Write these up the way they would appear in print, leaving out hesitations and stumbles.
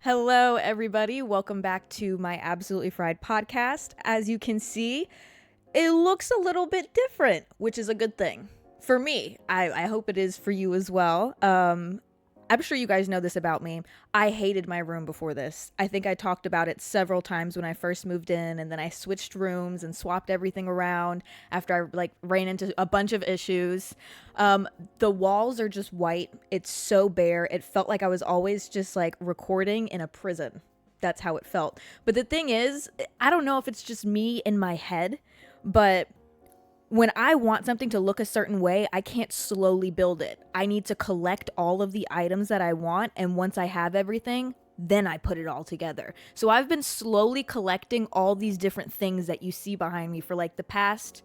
Hello, everybody. Welcome back to my Absolutely Fried podcast. As you can see, it looks a little bit different, which is a good thing for me. I hope it is for you as well. I'm sure you guys know this about me. I hated my room before this. I think I talked about it several times when I first moved in, and then I switched rooms and swapped everything around after I ran into a bunch of issues. The walls are just white. It's so bare. It felt like I was always just recording in a prison. That's how it felt. But the thing is, I don't know if it's just me in my head, but when I want something to look a certain way, I can't slowly build it. I need to collect all of the items that I want, and once I have everything, then I put it all together. So I've been slowly collecting all these different things that you see behind me for the past,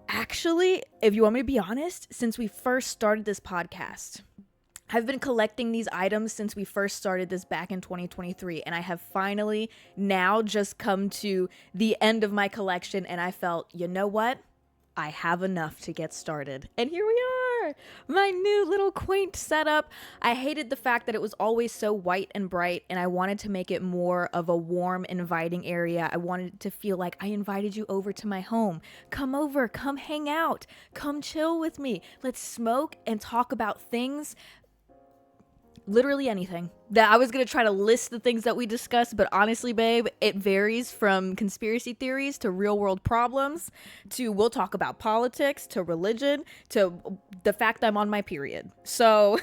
actually, if you want me to be honest, since we first started this podcast. I've been collecting these items since we first started this back in 2023, and I have finally now just come to the end of my collection, and I felt, you know what? I have enough to get started. And here we are, my new little quaint setup. I hated the fact that it was always so white and bright, and I wanted to make it more of a warm, inviting area. I wanted it to feel like I invited you over to my home. Come over, come hang out, come chill with me. Let's smoke and talk about things. Literally anything. That I was going to try to list the things that we discussed, but honestly, babe, it varies from conspiracy theories to real world problems to we'll talk about politics to religion to the fact I'm on my period. So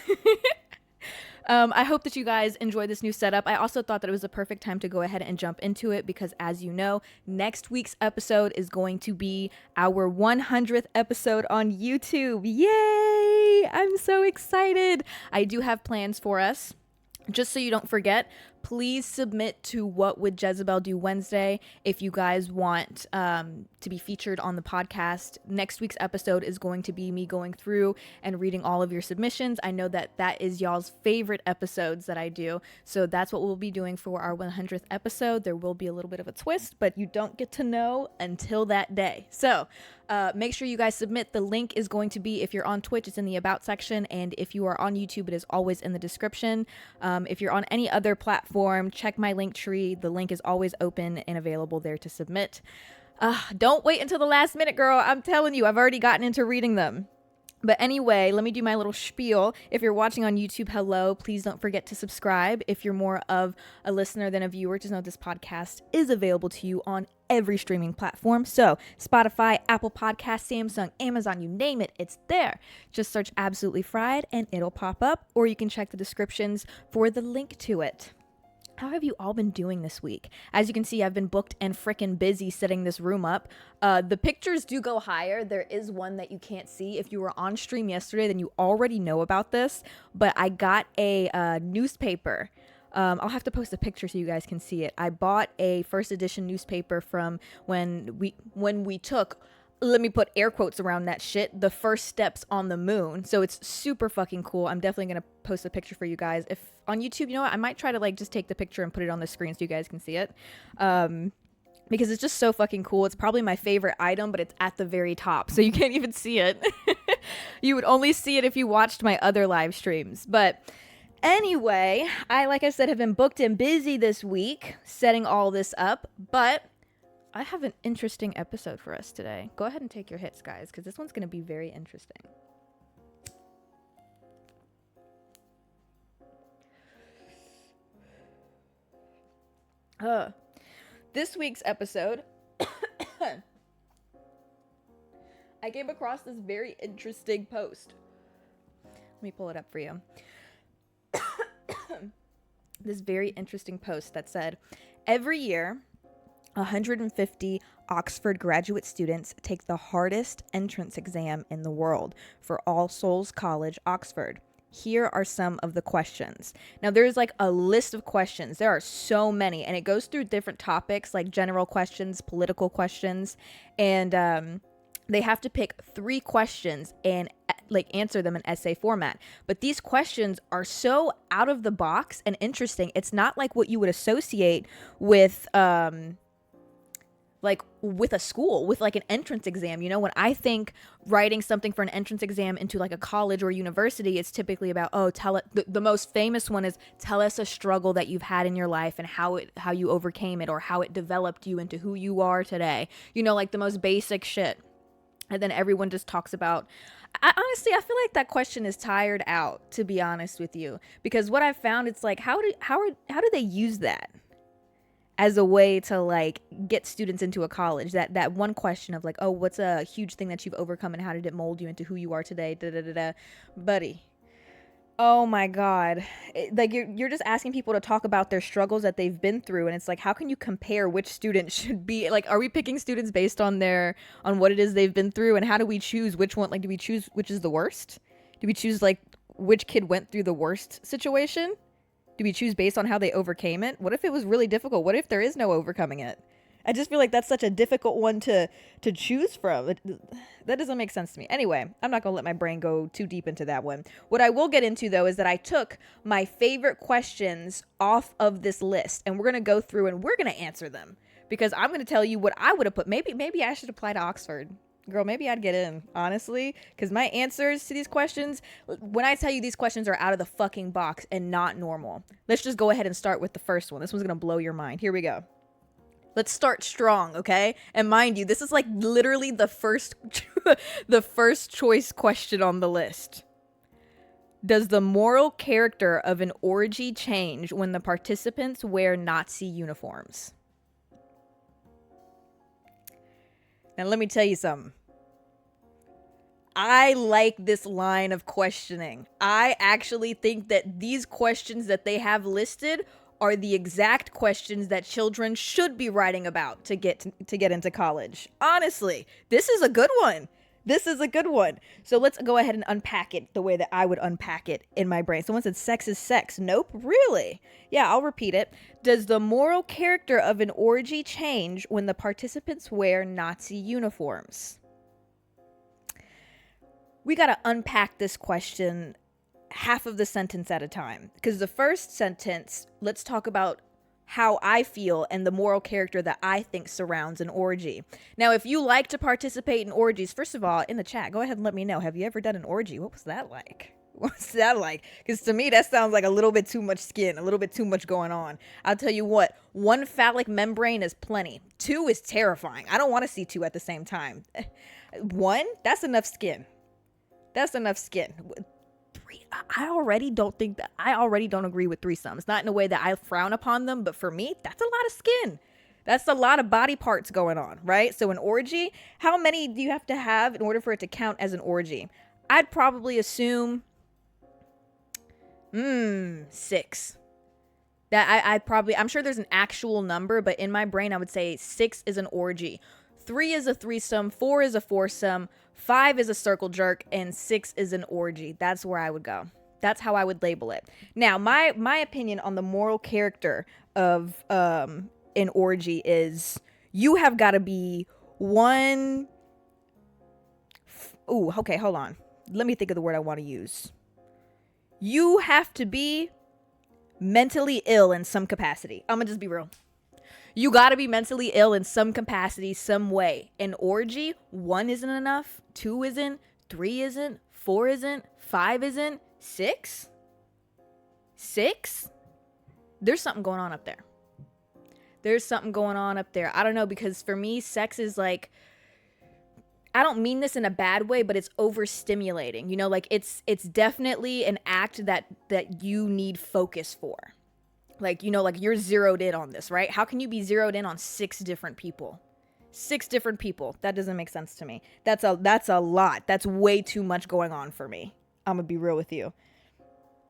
I hope that you guys enjoy this new setup. I also thought that it was the perfect time to go ahead and jump into it because, as you know, next week's episode is going to be our 100th episode on YouTube. Yay! I'm so excited. I do have plans for us. Just so you don't forget, please submit to What Would Jezabelle Do Wednesday if you guys want to be featured on the podcast. Next week's episode is going to be me going through and reading all of your submissions. I know that that is y'all's favorite episodes that I do, so that's what we'll be doing for our 100th episode. There will be a little bit of a twist, but you don't get to know until that day. So make sure you guys submit. The link is going to be, if you're on Twitch, it's in the About section, and if you are on YouTube, it is always in the description. If you're on any other platform, check my link tree. The link is always open and available there to submit. Don't wait until the last minute, girl. I'm telling you, I've already gotten into reading them. But anyway, let me do my little spiel. If you're watching on YouTube, hello. Please don't forget to subscribe. If you're more of a listener than a viewer, just know this podcast is available to you on every streaming platform. So Spotify, Apple Podcasts, Samsung, Amazon, you name it, it's there. Just search Absolutely Fried and it'll pop up, or you can check the descriptions for the link to it. How have you all been doing this week? As you can see, I've been booked and freaking busy setting this room up. The pictures do go higher. There is one that you can't see. If you were on stream yesterday, then you already know about this. But I got a newspaper. I'll have to post a picture so you guys can see it. I bought a first edition newspaper from when we took, let me put air quotes around that shit, the first steps on the moon. So it's super fucking cool. I'm definitely going to post a picture for you guys. If on YouTube, you know what, I might try to just take the picture and put it on the screen so you guys can see it. Because it's just so fucking cool. It's probably my favorite item, but it's at the very top, so you can't even see it. You would only see it if you watched my other live streams. But anyway, like I said, have been booked and busy this week setting all this up, but I have an interesting episode for us today. Go ahead and take your hits, guys, because this one's going to be very interesting. This week's episode, I came across this very interesting post. Let me pull it up for you. This very interesting post that said, every year, 150 Oxford graduate students take the hardest entrance exam in the world for All Souls College, Oxford. Here are some of the questions. Now, there's a list of questions. There are so many, and it goes through different topics like general questions, political questions, and they have to pick 3 questions and answer them in essay format. But these questions are so out of the box and interesting. It's not like what you would associate with like with a school, with like an entrance exam. You know, when I think writing something for an entrance exam into like a college or university, it's typically about, oh, tell it. The most famous one is tell us a struggle that you've had in your life and how you overcame it, or how it developed you into who you are today. You know, like the most basic shit. And then everyone just talks about, honestly, I feel like that question is tired out, to be honest with you, because what I've found, it's like, how do they use that as a way to like get students into a college? That one question of like, oh, what's a huge thing that you've overcome and how did it mold you into who you are today? Da da da da. Buddy. Oh my God. Like you're just asking people to talk about their struggles that they've been through, and it's like, how can you compare which student should be like, are we picking students based on what it is they've been through, and how do we choose which one? Like, do we choose which is the worst? Do we choose like which kid went through the worst situation? Do we choose based on how they overcame it? What if it was really difficult? What if there is no overcoming it? I just feel like that's such a difficult one to choose from. That doesn't make sense to me. Anyway, I'm not going to let my brain go too deep into that one. What I will get into, though, is that I took my favorite questions off of this list, and we're going to go through and we're going to answer them, because I'm going to tell you what I would have put. Maybe I should apply to Oxford. Girl, maybe I'd get in, honestly, because my answers to these questions, when I tell you these questions are out of the fucking box and not normal. Let's just go ahead and start with the first one. This one's going to blow your mind. Here we go. Let's start strong, okay? And mind you, this is like literally the first the first choice question on the list. Does the moral character of an orgy change when the participants wear Nazi uniforms? Now, let me tell you something. I like this line of questioning. I actually think that these questions that they have listed are the exact questions that children should be writing about to get into college. Honestly, this is a good one. This is a good one. So let's go ahead and unpack it the way that I would unpack it in my brain. Someone said sex is sex. Nope. Really? Yeah, I'll repeat it. Does the moral character of an orgy change when the participants wear Nazi uniforms? We got to unpack this question half of the sentence at a time. Because the first sentence, let's talk about how I feel and the moral character that I think surrounds an orgy. Now, if you like to participate in orgies, first of all, in the chat, go ahead and let me know. Have you ever done an orgy? What was that like? What's that like? Because to me, that sounds like a little bit too much skin, a little bit too much going on. I'll tell you what, one phallic membrane is plenty. Two is terrifying. I don't want to see two at the same time. One, that's enough skin. That's enough skin. I already don't agree with threesomes. Not in a way that I frown upon them, but for me, that's a lot of skin. That's a lot of body parts going on, right? So an orgy, how many do you have to have in order for it to count as an orgy? I'd probably assume 6. I'm sure there's an actual number, but in my brain, I would say 6 is an orgy. 3 is a threesome, 4 is a foursome, 5 is a circle jerk, and 6 is an orgy. That's where I would go. That's how I would label it. Now, my opinion on the moral character of an orgy is you have got to be one. Ooh, okay, hold on. Let me think of the word I want to use. You have to be mentally ill in some capacity. I'm going to just be real. You got to be mentally ill in some capacity, some way. An orgy, 1 isn't enough, 2 isn't, 3 isn't, 4 isn't, 5 isn't, 6? 6? There's something going on up there. There's something going on up there. I don't know, because for me, sex is like, I don't mean this in a bad way, but it's overstimulating. You know, like it's definitely an act that you need focus for. Like, you know, like you're zeroed in on this, right? How can you be zeroed in on 6 different people? 6 different people. That doesn't make sense to me. That's a lot. That's way too much going on for me. I'm gonna be real with you.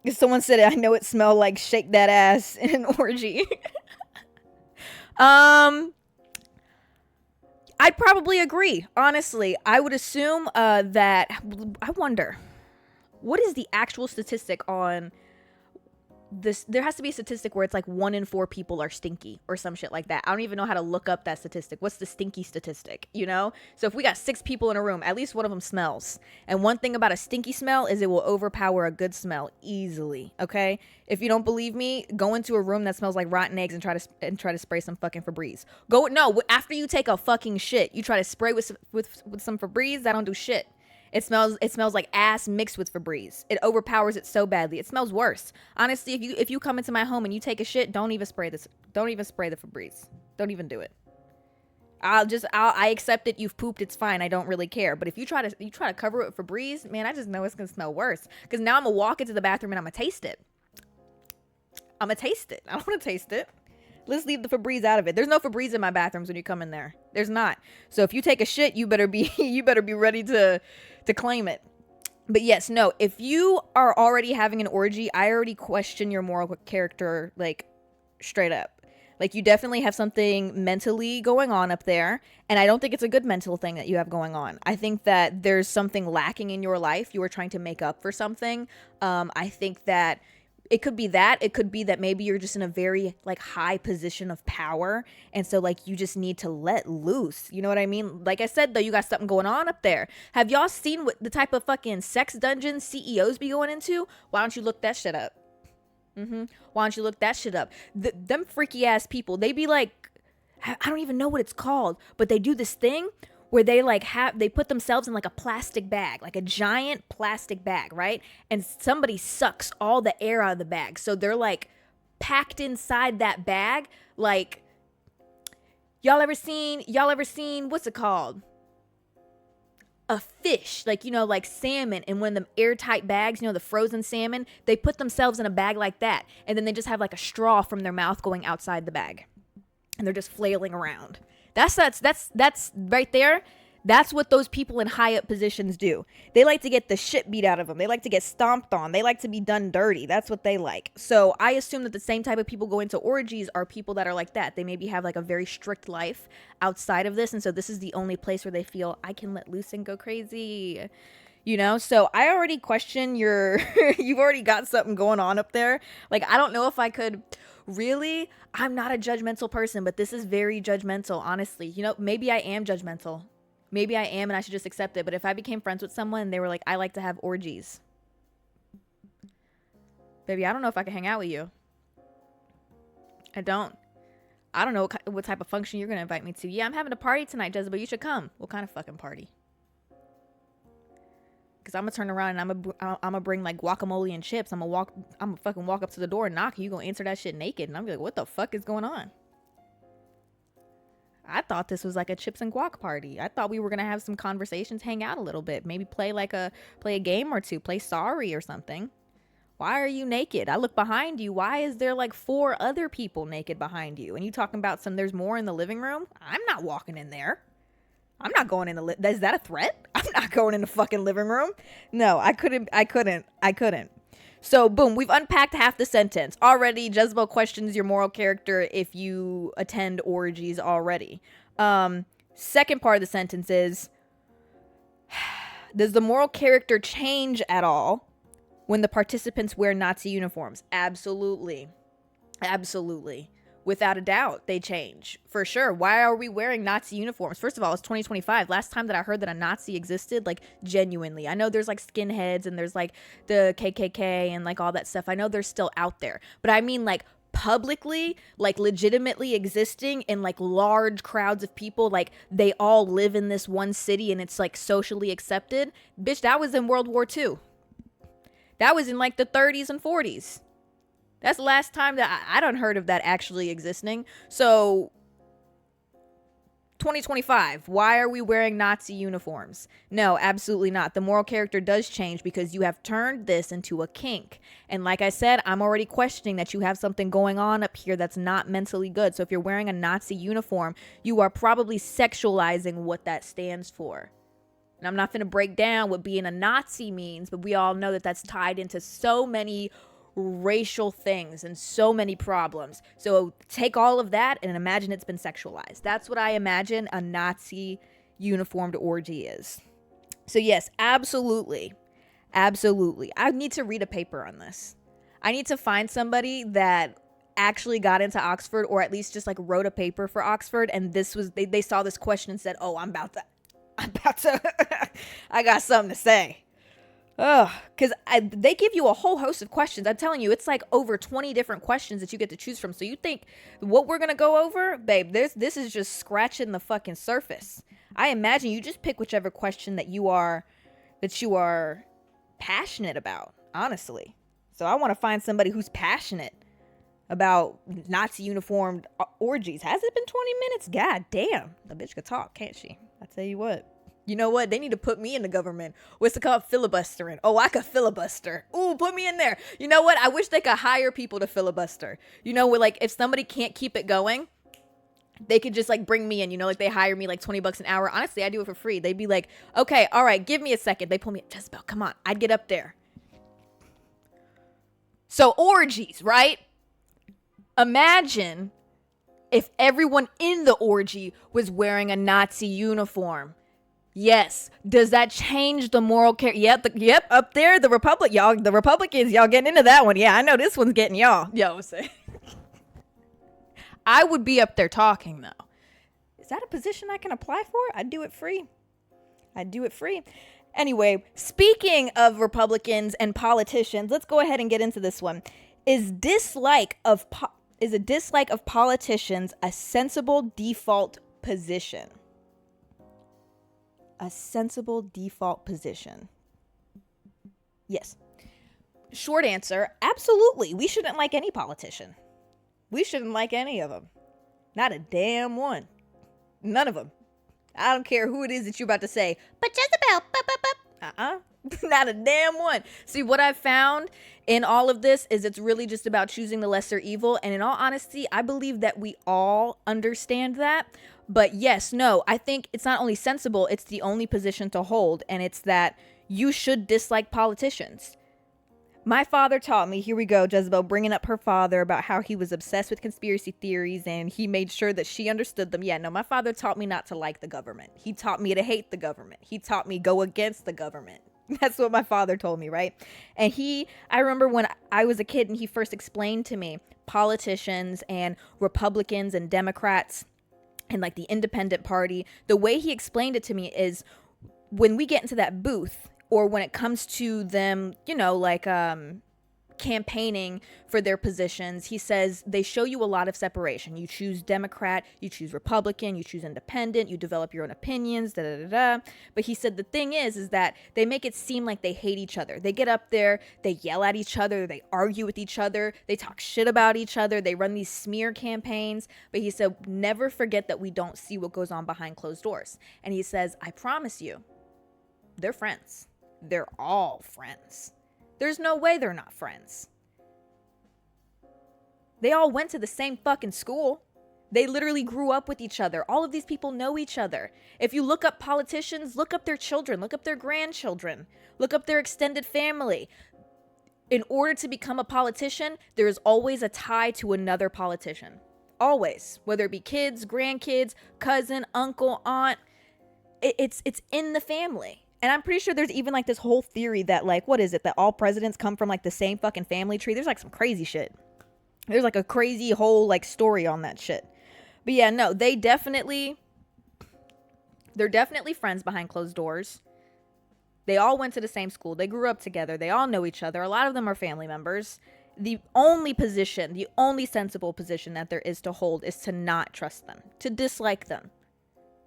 If someone said it, I know it smelled like shake that ass in an orgy. I'd probably agree. Honestly, I would assume that, I wonder, what is the actual statistic on there has to be a statistic where it's like 1 in 4 people are stinky or some shit like that. I don't even know how to look up that statistic. What's the stinky statistic, you know? So if we got 6 people in a room, at least one of them smells. And one thing about a stinky smell is it will overpower a good smell easily, okay? If you don't believe me, go into a room that smells like rotten eggs and try to spray some fucking Febreze. After you take a fucking shit, you try to spray with some Febreze, that don't do shit. It smells like ass mixed with Febreze. It overpowers it so badly. It smells worse. Honestly, if you come into my home and you take a shit, don't even spray the Febreze. Don't even do it. I accept it. You've pooped. It's fine. I don't really care. But if you try to cover it with Febreze, man, I just know it's gonna smell worse. Because now I'm gonna walk into the bathroom and I'm gonna taste it. I don't want to taste it. Let's leave the Febreze out of it. There's no Febreze in my bathrooms when you come in there. There's not. So if you take a shit, you better be ready to claim it. But yes, no, if you are already having an orgy, I already question your moral character, like, straight up. Like, you definitely have something mentally going on up there, and I don't think it's a good mental thing that you have going on. I think that there's something lacking in your life. You are trying to make up for something. I think that it could be that. It could be that maybe you're just in a very, like, high position of power. And so, like, you just need to let loose. You know what I mean? Like I said, though, you got something going on up there. Have y'all seen what the type of fucking sex dungeons CEOs be going into? Why don't you look that shit up? Why don't you look that shit up? Them freaky ass people, they be like, I don't even know what it's called, but they do this thing where they put themselves in like a plastic bag, like a giant plastic bag, right? And somebody sucks all the air out of the bag. So they're like packed inside that bag. Like, y'all ever seen, what's it called? A fish, like, you know, like salmon in one of them airtight bags, you know, the frozen salmon. They put themselves in a bag like that. And then they just have like a straw from their mouth going outside the bag. And they're just flailing around. That's right there. That's what those people in high up positions do. They like to get the shit beat out of them. They like to get stomped on. They like to be done dirty. That's what they like. So I assume that the same type of people go into orgies are people that are like that. They maybe have like a very strict life outside of this. And so this is the only place where they feel I can let loose and go crazy. You know, so I already question you've already got something going on up there. Like, I don't know if I could really, I'm not a judgmental person, but this is very judgmental, honestly. You know, maybe I am judgmental. Maybe I am and I should just accept it. But if I became friends with someone and they were like, I like to have orgies. Baby, I don't know if I can hang out with you. I don't know what type of function you're going to invite me to. Yeah, I'm having a party tonight, Jezabelle. You should come. What kind of fucking party? Because I'm going to turn around and I'm going to bring like guacamole and chips. I'm going to fucking walk up to the door and knock. You going to answer that shit naked. And I'm going to be like, what the fuck is going on? I thought this was like a chips and guac party. I thought we were going to have some conversations, hang out a little bit. Maybe play a game or two. Play Sorry or something. Why are you naked? I look behind you. Why is there like 4 other people naked behind you? And you talking about there's more in the living room? I'm not walking in there. I'm not going in the is that a threat? I'm not going in the fucking living room. No, I couldn't. So boom, we've unpacked half the sentence. Already, Jezebel questions your moral character if you attend orgies already. Second part of the sentence is, does the moral character change at all when the participants wear Nazi uniforms? Absolutely. Absolutely. Without a doubt, they change. For sure. Why are we wearing Nazi uniforms? First of all, it's 2025. Last time that I heard that a Nazi existed, like, genuinely. I know there's, like, skinheads and there's, like, the KKK and, like, all that stuff. I know they're still out there. But I mean, like, publicly, like, legitimately existing in, like, large crowds of people. Like, they all live in this one city and it's, like, socially accepted. Bitch, that was in World War II. That was in, like, the 30s and 40s. That's the last time that I done heard of that actually existing. So, 2025, why are we wearing Nazi uniforms? No, absolutely not. The moral character does change because you have turned this into a kink. And like I said, I'm already questioning that you have something going on up here that's not mentally good. So if you're wearing a Nazi uniform, you are probably sexualizing what that stands for. And I'm not going to break down what being a Nazi means, but we all know that that's tied into so many racial things and so many problems. So take all of that and imagine it's been sexualized. That's what I imagine a Nazi uniformed orgy is. So yes, absolutely. I need to read a paper on this. I need to find somebody that actually got into Oxford, or at least just like wrote a paper for Oxford, and this was they saw this question and said, oh, I'm about to I got something to say. Oh, because they give you a whole host of questions. I'm telling you, it's like over 20 different questions that you get to choose from. So you think what we're gonna go over, babe, this is just scratching the fucking surface. I imagine you just pick whichever question that you are passionate about, honestly. So I want to find somebody who's passionate about Nazi uniformed orgies. Has it been 20 minutes? God damn. The bitch could talk, can't she? I tell you what. You know what? They need to put me in the government. What's it called? Filibustering. Oh, I could filibuster. Ooh, put me in there. You know what? I wish they could hire people to filibuster. You know, like if somebody can't keep it going, they could just like bring me in, you know, like they hire me like $20 an hour. Honestly, I do it for free. They'd be like, okay, all right, give me a second. They pull me, Jezabelle, come on. I'd get up there. So orgies, right? Imagine if everyone in the orgy was wearing a Nazi uniform. Yes. Does that change the moral care? Yep. Up there, the Republicans, y'all getting into that one. Yeah, I know this one's getting y'all. Yo, say. I would be up there talking though. Is that a position I can apply for? I'd do it free. Anyway, speaking of Republicans and politicians, let's go ahead and get into this one. Is a dislike of politicians a sensible default position? A sensible default position. Yes. Short answer, absolutely. We shouldn't like any politician. We shouldn't like any of them. Not a damn one. None of them. I don't care who it is that you're about to say, but Jezabelle, not a damn one. See, what I've found in all of this is it's really just about choosing the lesser evil. And in all honesty, I believe that we all understand that. But yes, no, I think it's not only sensible, it's the only position to hold. And it's that you should dislike politicians. My father taught me, here we go, Jezabelle bringing up her father about how he was obsessed with conspiracy theories and he made sure that she understood them. Yeah, no, my father taught me not to like the government. He taught me to hate the government. He taught me go against the government. That's what my father told me, right? And I remember when I was a kid and he first explained to me politicians and Republicans and Democrats and like the independent party, the way he explained it to me is when we get into that booth, or when it comes to them, you know, like campaigning for their positions, he says they show you a lot of separation. You choose Democrat, you choose Republican, you choose independent, you develop your own opinions, But he said the thing is that they make it seem like they hate each other. They get up there, they yell at each other, they argue with each other, they talk shit about each other, they run these smear campaigns. But he said, never forget that we don't see what goes on behind closed doors. And he says, I promise you, they're friends. They're all friends. There's no way they're not friends. They all went to the same fucking school. They literally grew up with each other. All of these people know each other. If you look up politicians, look up their children, look up their grandchildren, look up their extended family. In order to become a politician, there is always a tie to another politician. Always. Whether it be kids, grandkids, cousin, uncle, aunt. It's in the family. And I'm pretty sure there's even like this whole theory that like, what is it? That all presidents come from like the same fucking family tree. There's like some crazy shit. There's like a crazy whole like story on that shit. But yeah, no, they're definitely friends behind closed doors. They all went to the same school. They grew up together. They all know each other. A lot of them are family members. The only sensible position that there is to hold is to not trust them, to dislike them.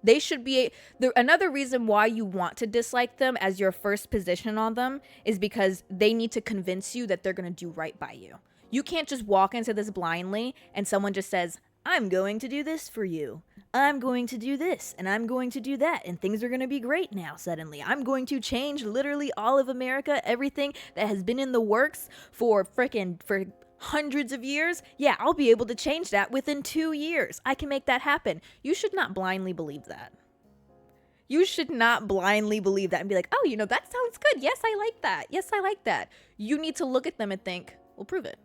They should be another reason why you want to dislike them as your first position on them is because they need to convince you that they're going to do right by you. You can't just walk into this blindly and someone just says, I'm going to do this for you. I'm going to do this and I'm going to do that. And things are going to be great now suddenly. I'm going to change literally all of America, everything that has been in the works for hundreds of years. Yeah, I'll be able to change that within 2 years. I can make that happen. You should not blindly believe that. You should not blindly believe that and be like, oh, you know, that sounds good. Yes, I like that. Yes, I like that. You need to look at them and think, well, prove it.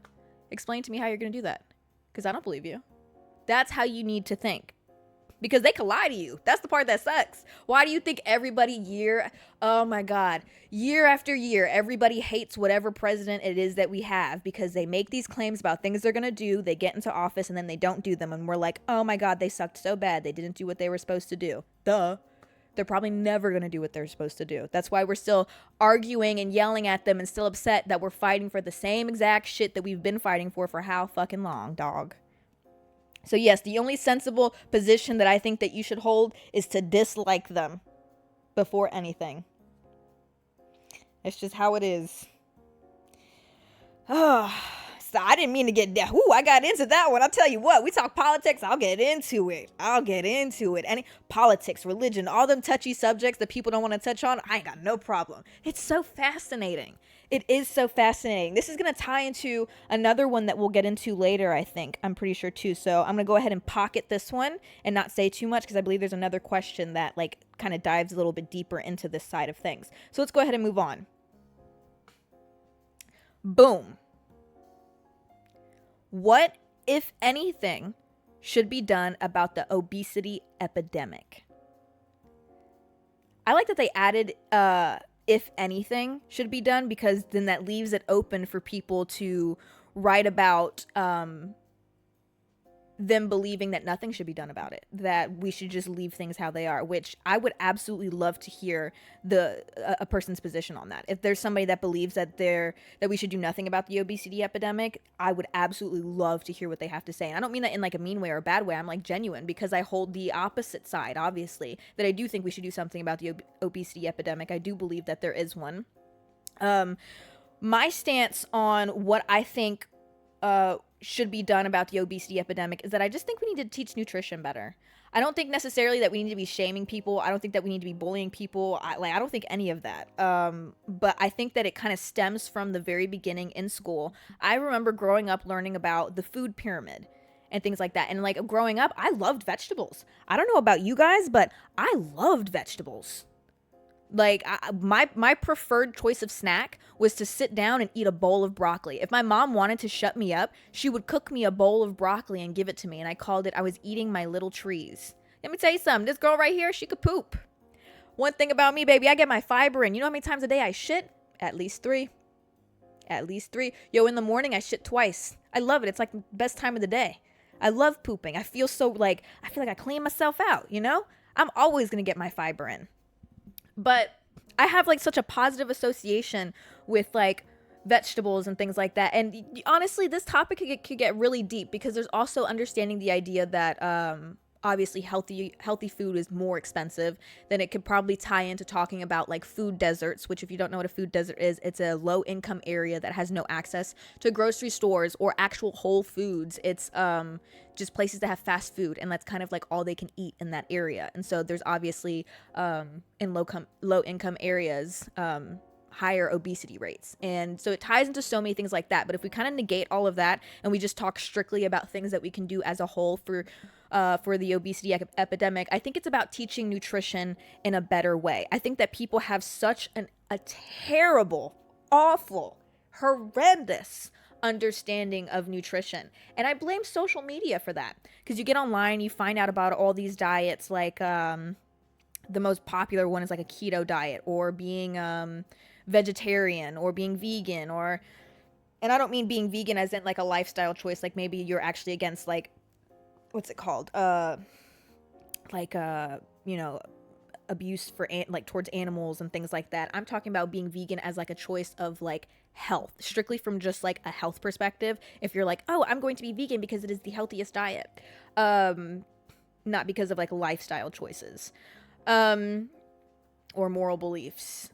Explain to me how you're going to do that. Because I don't believe you. That's how you need to think. because they can lie to you. That's the part that sucks. Why do you think everybody oh my God, year after year, everybody hates whatever president it is that we have because they make these claims about things they're going to do. They get into office and then they don't do them. And we're like, oh my God, they sucked so bad. They didn't do what they were supposed to do. Duh. They're probably never going to do what they're supposed to do. That's why we're still arguing and yelling at them and still upset that we're fighting for the same exact shit that we've been fighting for how fucking long, dog. So yes, the only sensible position that I think that you should hold is to dislike them before anything. It's just how it is. Oh, so I didn't mean to get that. Ooh, I got into that one. I'll tell you what, we talk politics, I'll get into it. Any politics, religion, all them touchy subjects that people don't want to touch on, I ain't got no problem. It's so fascinating. It is so fascinating. This is going to tie into another one that we'll get into later, I think. I'm pretty sure too. So I'm going to go ahead and pocket this one and not say too much because I believe there's another question that like kind of dives a little bit deeper into this side of things. So let's go ahead and move on. Boom. What, if anything, should be done about the obesity epidemic? I like that they added if anything should be done, because then that leaves it open for people to write about them believing that nothing should be done about it, that we should just leave things how they are, which I would absolutely love to hear a person's position on that. If there's somebody that believes that we should do nothing about the obesity epidemic, I would absolutely love to hear what they have to say. And I don't mean that in like a mean way or a bad way. I'm like genuine, because I hold the opposite side, obviously, that I do think we should do something about the obesity epidemic. I do believe that there is one. My stance on what I think should be done about the obesity epidemic is that I just think we need to teach nutrition better. I don't think necessarily that we need to be shaming people. I don't think that we need to be bullying people. I don't think any of that. But I think that it kind of stems from the very beginning in school. I remember growing up learning about the food pyramid and things like that. And like growing up, I loved vegetables. I don't know about you guys, but I loved vegetables. Like my preferred choice of snack was to sit down and eat a bowl of broccoli. If my mom wanted to shut me up, she would cook me a bowl of broccoli and give it to me. And I was eating my little trees. Let me tell you something. This girl right here, she could poop. One thing about me, baby, I get my fiber in. You know how many times a day I shit? At least 3. Yo, in the morning, I shit twice. I love it. It's like the best time of the day. I love pooping. I feel like I clean myself out, you know? I'm always going to get my fiber in. But I have like such a positive association with like vegetables and things like that. And honestly, this topic could get really deep, because there's also understanding the idea that obviously healthy food is more expensive. Then it could probably tie into talking about like food deserts, which if you don't know what a food desert is, it's a low income area that has no access to grocery stores or actual whole foods. It's just places that have fast food, and that's kind of like all they can eat in that area. And so there's obviously in low income areas higher obesity rates. And so it ties into so many things like that. But if we kind of negate all of that and we just talk strictly about things that we can do as a whole for the obesity epidemic, I think it's about teaching nutrition in a better way. I think that people have such a terrible, awful, horrendous understanding of nutrition. And I blame social media for that, because you get online, you find out about all these diets, like the most popular one is like a keto diet, or being vegetarian, or being vegan, and I don't mean being vegan as in like a lifestyle choice, like maybe you're actually against like, what's it called, abuse for like towards animals and things like that. I'm talking about being vegan as like a choice of like health, strictly from just like a health perspective. If you're like, oh, I'm going to be vegan because it is the healthiest diet, not because of like lifestyle choices or moral beliefs.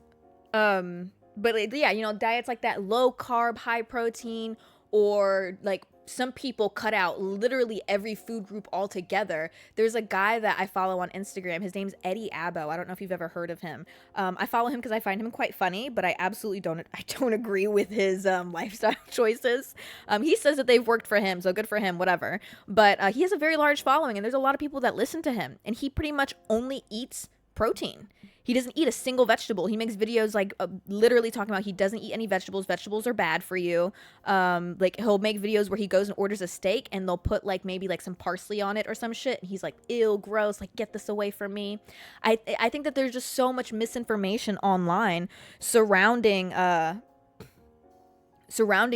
But yeah, diets like that, low carb, high protein, or like some people cut out literally every food group altogether. There's a guy that I follow on Instagram. His name's Eddie Abbo. I don't know if you've ever heard of him. I follow him because I find him quite funny, but I absolutely don't agree with his lifestyle choices. He says that they've worked for him, so good for him, whatever. But he has a very large following, and there's a lot of people that listen to him, and he pretty much only eats protein. He doesn't eat a single vegetable. He makes videos like literally talking about he doesn't eat any vegetables. Vegetables are bad for you. Like he'll make videos where he goes and orders a steak and they'll put like maybe like some parsley on it or some shit. And he's like, ew, gross. Like, get this away from me. I think that there's just so much misinformation online surrounding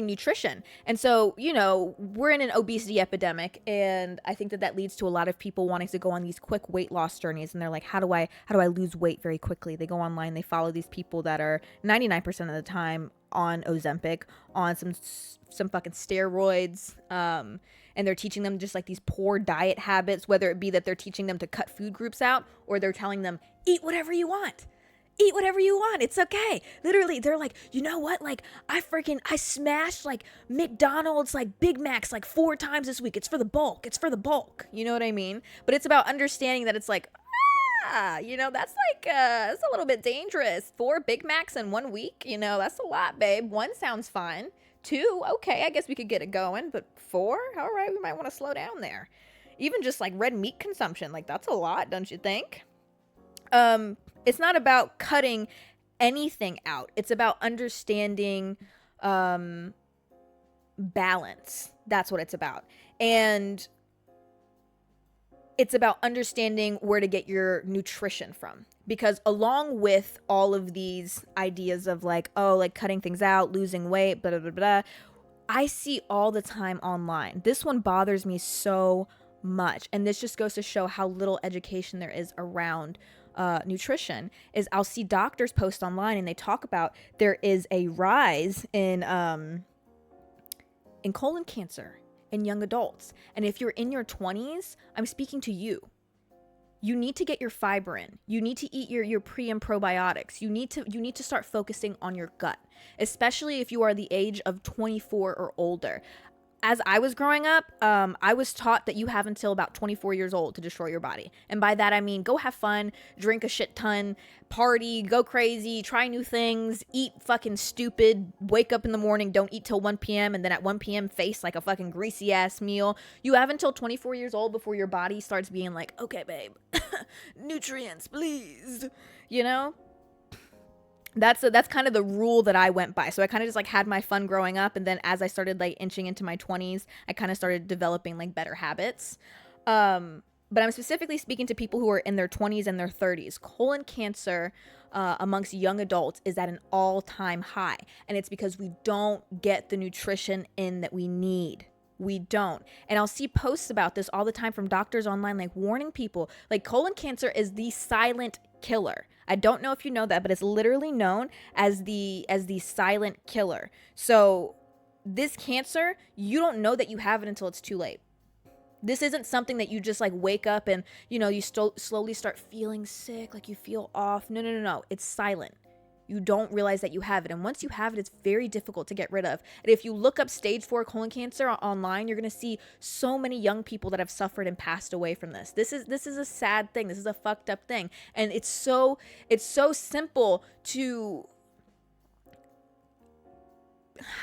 nutrition. And so, you know, we're in an obesity epidemic, and I think that that leads to a lot of people wanting to go on these quick weight loss journeys, and they're like, how do I lose weight very quickly? They go online, they follow these people that are 99% of the time on Ozempic, on some fucking steroids, and they're teaching them just like these poor diet habits, whether it be that they're teaching them to cut food groups out, or they're telling them, eat whatever you want. Eat whatever you want. It's okay. Literally, they're like, you know what? Like, I smashed like McDonald's, like Big Macs, like 4 times this week. It's for the bulk. It's for the bulk. You know what I mean? But it's about understanding that it's like, you know, that's like, it's a little bit dangerous. 4 Big Macs in 1 week. You know, that's a lot, babe. 1 sounds fine. 2, okay, I guess we could get it going. But 4, all right, we might want to slow down there. Even just like red meat consumption, like that's a lot, don't you think? It's not about cutting anything out. It's about understanding balance. That's what it's about. And it's about understanding where to get your nutrition from. Because along with all of these ideas of like, oh, like cutting things out, losing weight, blah, blah, blah, blah, I see all the time online. This one bothers me so much. And this just goes to show how little education there is around nutrition. Is I'll see doctors post online and they talk about there is a rise in colon cancer in young adults. And if you're in your 20s, I'm speaking to you. You need to get your fiber in. You need to eat your pre and probiotics. You need to start focusing on your gut, especially if you are the age of 24 or older. As I was growing up, I was taught that you have until about 24 years old to destroy your body. And by that, I mean, go have fun, drink a shit ton, party, go crazy, try new things, eat fucking stupid, wake up in the morning, don't eat till 1 p.m. And then at 1 p.m. face like a fucking greasy ass meal. You have until 24 years old before your body starts being like, okay, babe, nutrients, please, you know? That's kind of the rule that I went by. So I kind of just like had my fun growing up. And then as I started like inching into my 20s, I kind of started developing like better habits. But I'm specifically speaking to people who are in their 20s and their 30s. Colon cancer amongst young adults is at an all-time high. And it's because we don't get the nutrition in that we need. We don't. And I'll see posts about this all the time from doctors online, like warning people, like colon cancer is the silent killer. I don't know if you know that, but it's literally known as the silent killer. So this cancer, you don't know that you have it until it's too late. This isn't something that you just like wake up and, you know, you slowly start feeling sick, like you feel off. No. It's silent. You don't realize that you have it. And once you have it, it's very difficult to get rid of. And if you look up stage 4 colon cancer online, you're going to see so many young people that have suffered and passed away from this. This is a sad thing. This is a fucked up thing. And it's so simple to,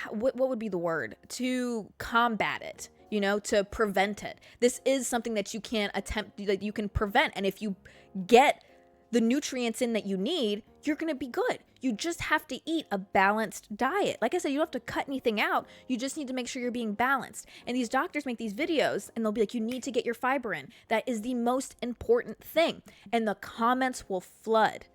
what would be the word? To combat it, you know, to prevent it. This is something that you can attempt, that you can prevent. And if you get the nutrients in that you need, you're going to be good. You just have to eat a balanced diet. Like I said, you don't have to cut anything out. You just need to make sure you're being balanced. And these doctors make these videos and they'll be like, you need to get your fiber in. That is the most important thing. And the comments will flood.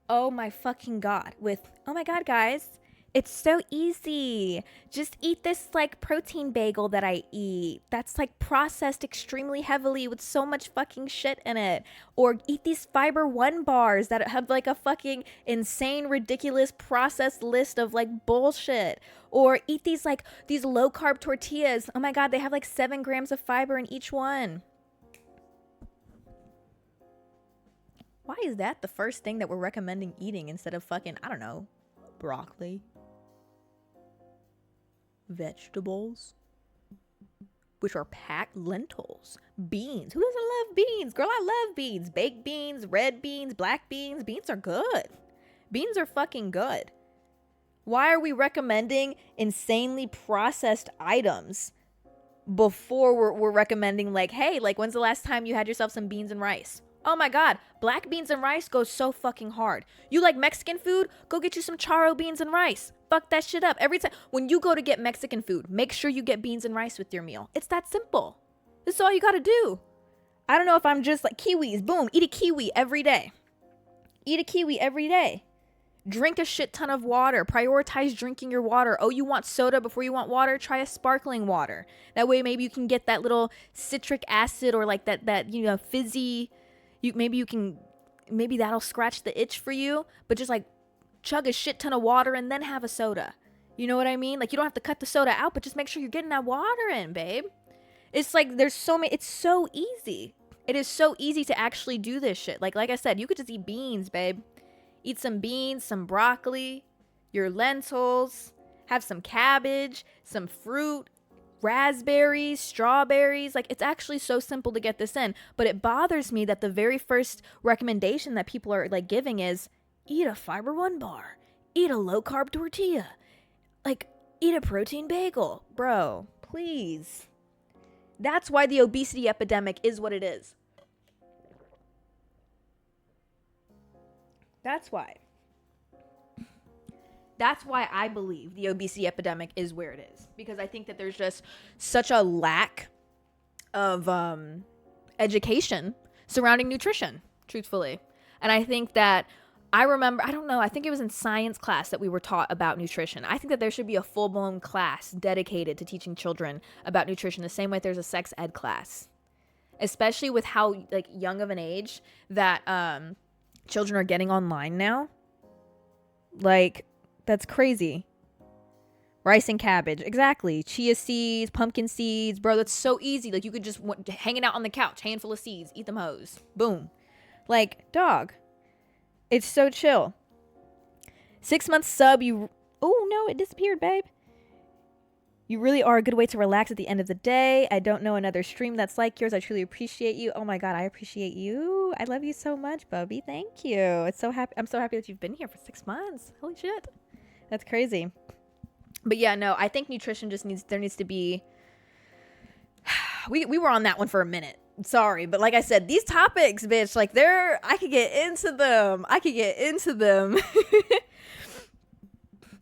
Oh my fucking God. With, oh my God, guys, it's so easy. Just eat this like protein bagel that I eat. That's like processed extremely heavily with so much fucking shit in it. Or eat these Fiber One bars that have like a fucking insane, ridiculous processed list of like bullshit. Or eat these low carb tortillas. Oh my God, they have like 7 grams of fiber in each one. Why is that the first thing that we're recommending eating instead of fucking, I don't know, broccoli? Vegetables, which are packed, lentils, beans. Who doesn't love beans? Girl, I love beans. Baked beans, red beans, black beans. Beans are good. Beans are fucking good. Why are we recommending insanely processed items before we're recommending like, hey, like when's the last time you had yourself some beans and rice? Oh my God, black beans and rice goes so fucking hard. You like Mexican food? Go get you some charro beans and rice. Fuck that shit up. Every time when you go to get Mexican food, make sure you get beans and rice with your meal. It's that simple. This is all you gotta do. I don't know if I'm just like kiwis. Boom, eat a kiwi every day. Eat a kiwi every day. Drink a shit ton of water. Prioritize drinking your water. Oh, you want soda before you want water? Try a sparkling water. That way maybe you can get that little citric acid or like that fizzy. Maybe that'll scratch the itch for you. But just like chug a shit ton of water and then have a soda. You know what I mean? Like you don't have to cut the soda out, but just make sure you're getting that water in, babe. It's like it's so easy. It is so easy to actually do this shit. Like I said, you could just eat beans, babe. Eat some beans, some broccoli, your lentils, have some cabbage, some fruit, raspberries, strawberries. Like it's actually so simple to get this in. But it bothers me that the very first recommendation that people are like giving is eat a fiber one bar, eat a low carb tortilla, like eat a protein bagel. Bro, please. That's why the obesity epidemic is what it is. That's why I believe the obesity epidemic is where it is. Because I think that there's just such a lack of education surrounding nutrition, truthfully. And I think that I think it was in science class that we were taught about nutrition. I think that there should be a full-blown class dedicated to teaching children about nutrition the same way there's a sex ed class. Especially with how like young of an age that children are getting online now. Like, that's crazy. Rice and cabbage. Exactly. Chia seeds, pumpkin seeds. Bro, that's so easy. Like, you could just hanging out on the couch, handful of seeds, eat them hoes. Boom. Like, dog. It's so chill. 6 months sub, oh no, it disappeared, babe. You really are a good way to relax at the end of the day. I don't know another stream that's like yours. I truly appreciate you. Oh my God, I appreciate you. I love you so much, Bubby. Thank you. I'm so happy that you've been here for 6 months. Holy shit. That's crazy. But yeah, no, I think nutrition there needs to be, we were on that one for a minute. Sorry, but like I said, these topics, bitch, like I could get into them.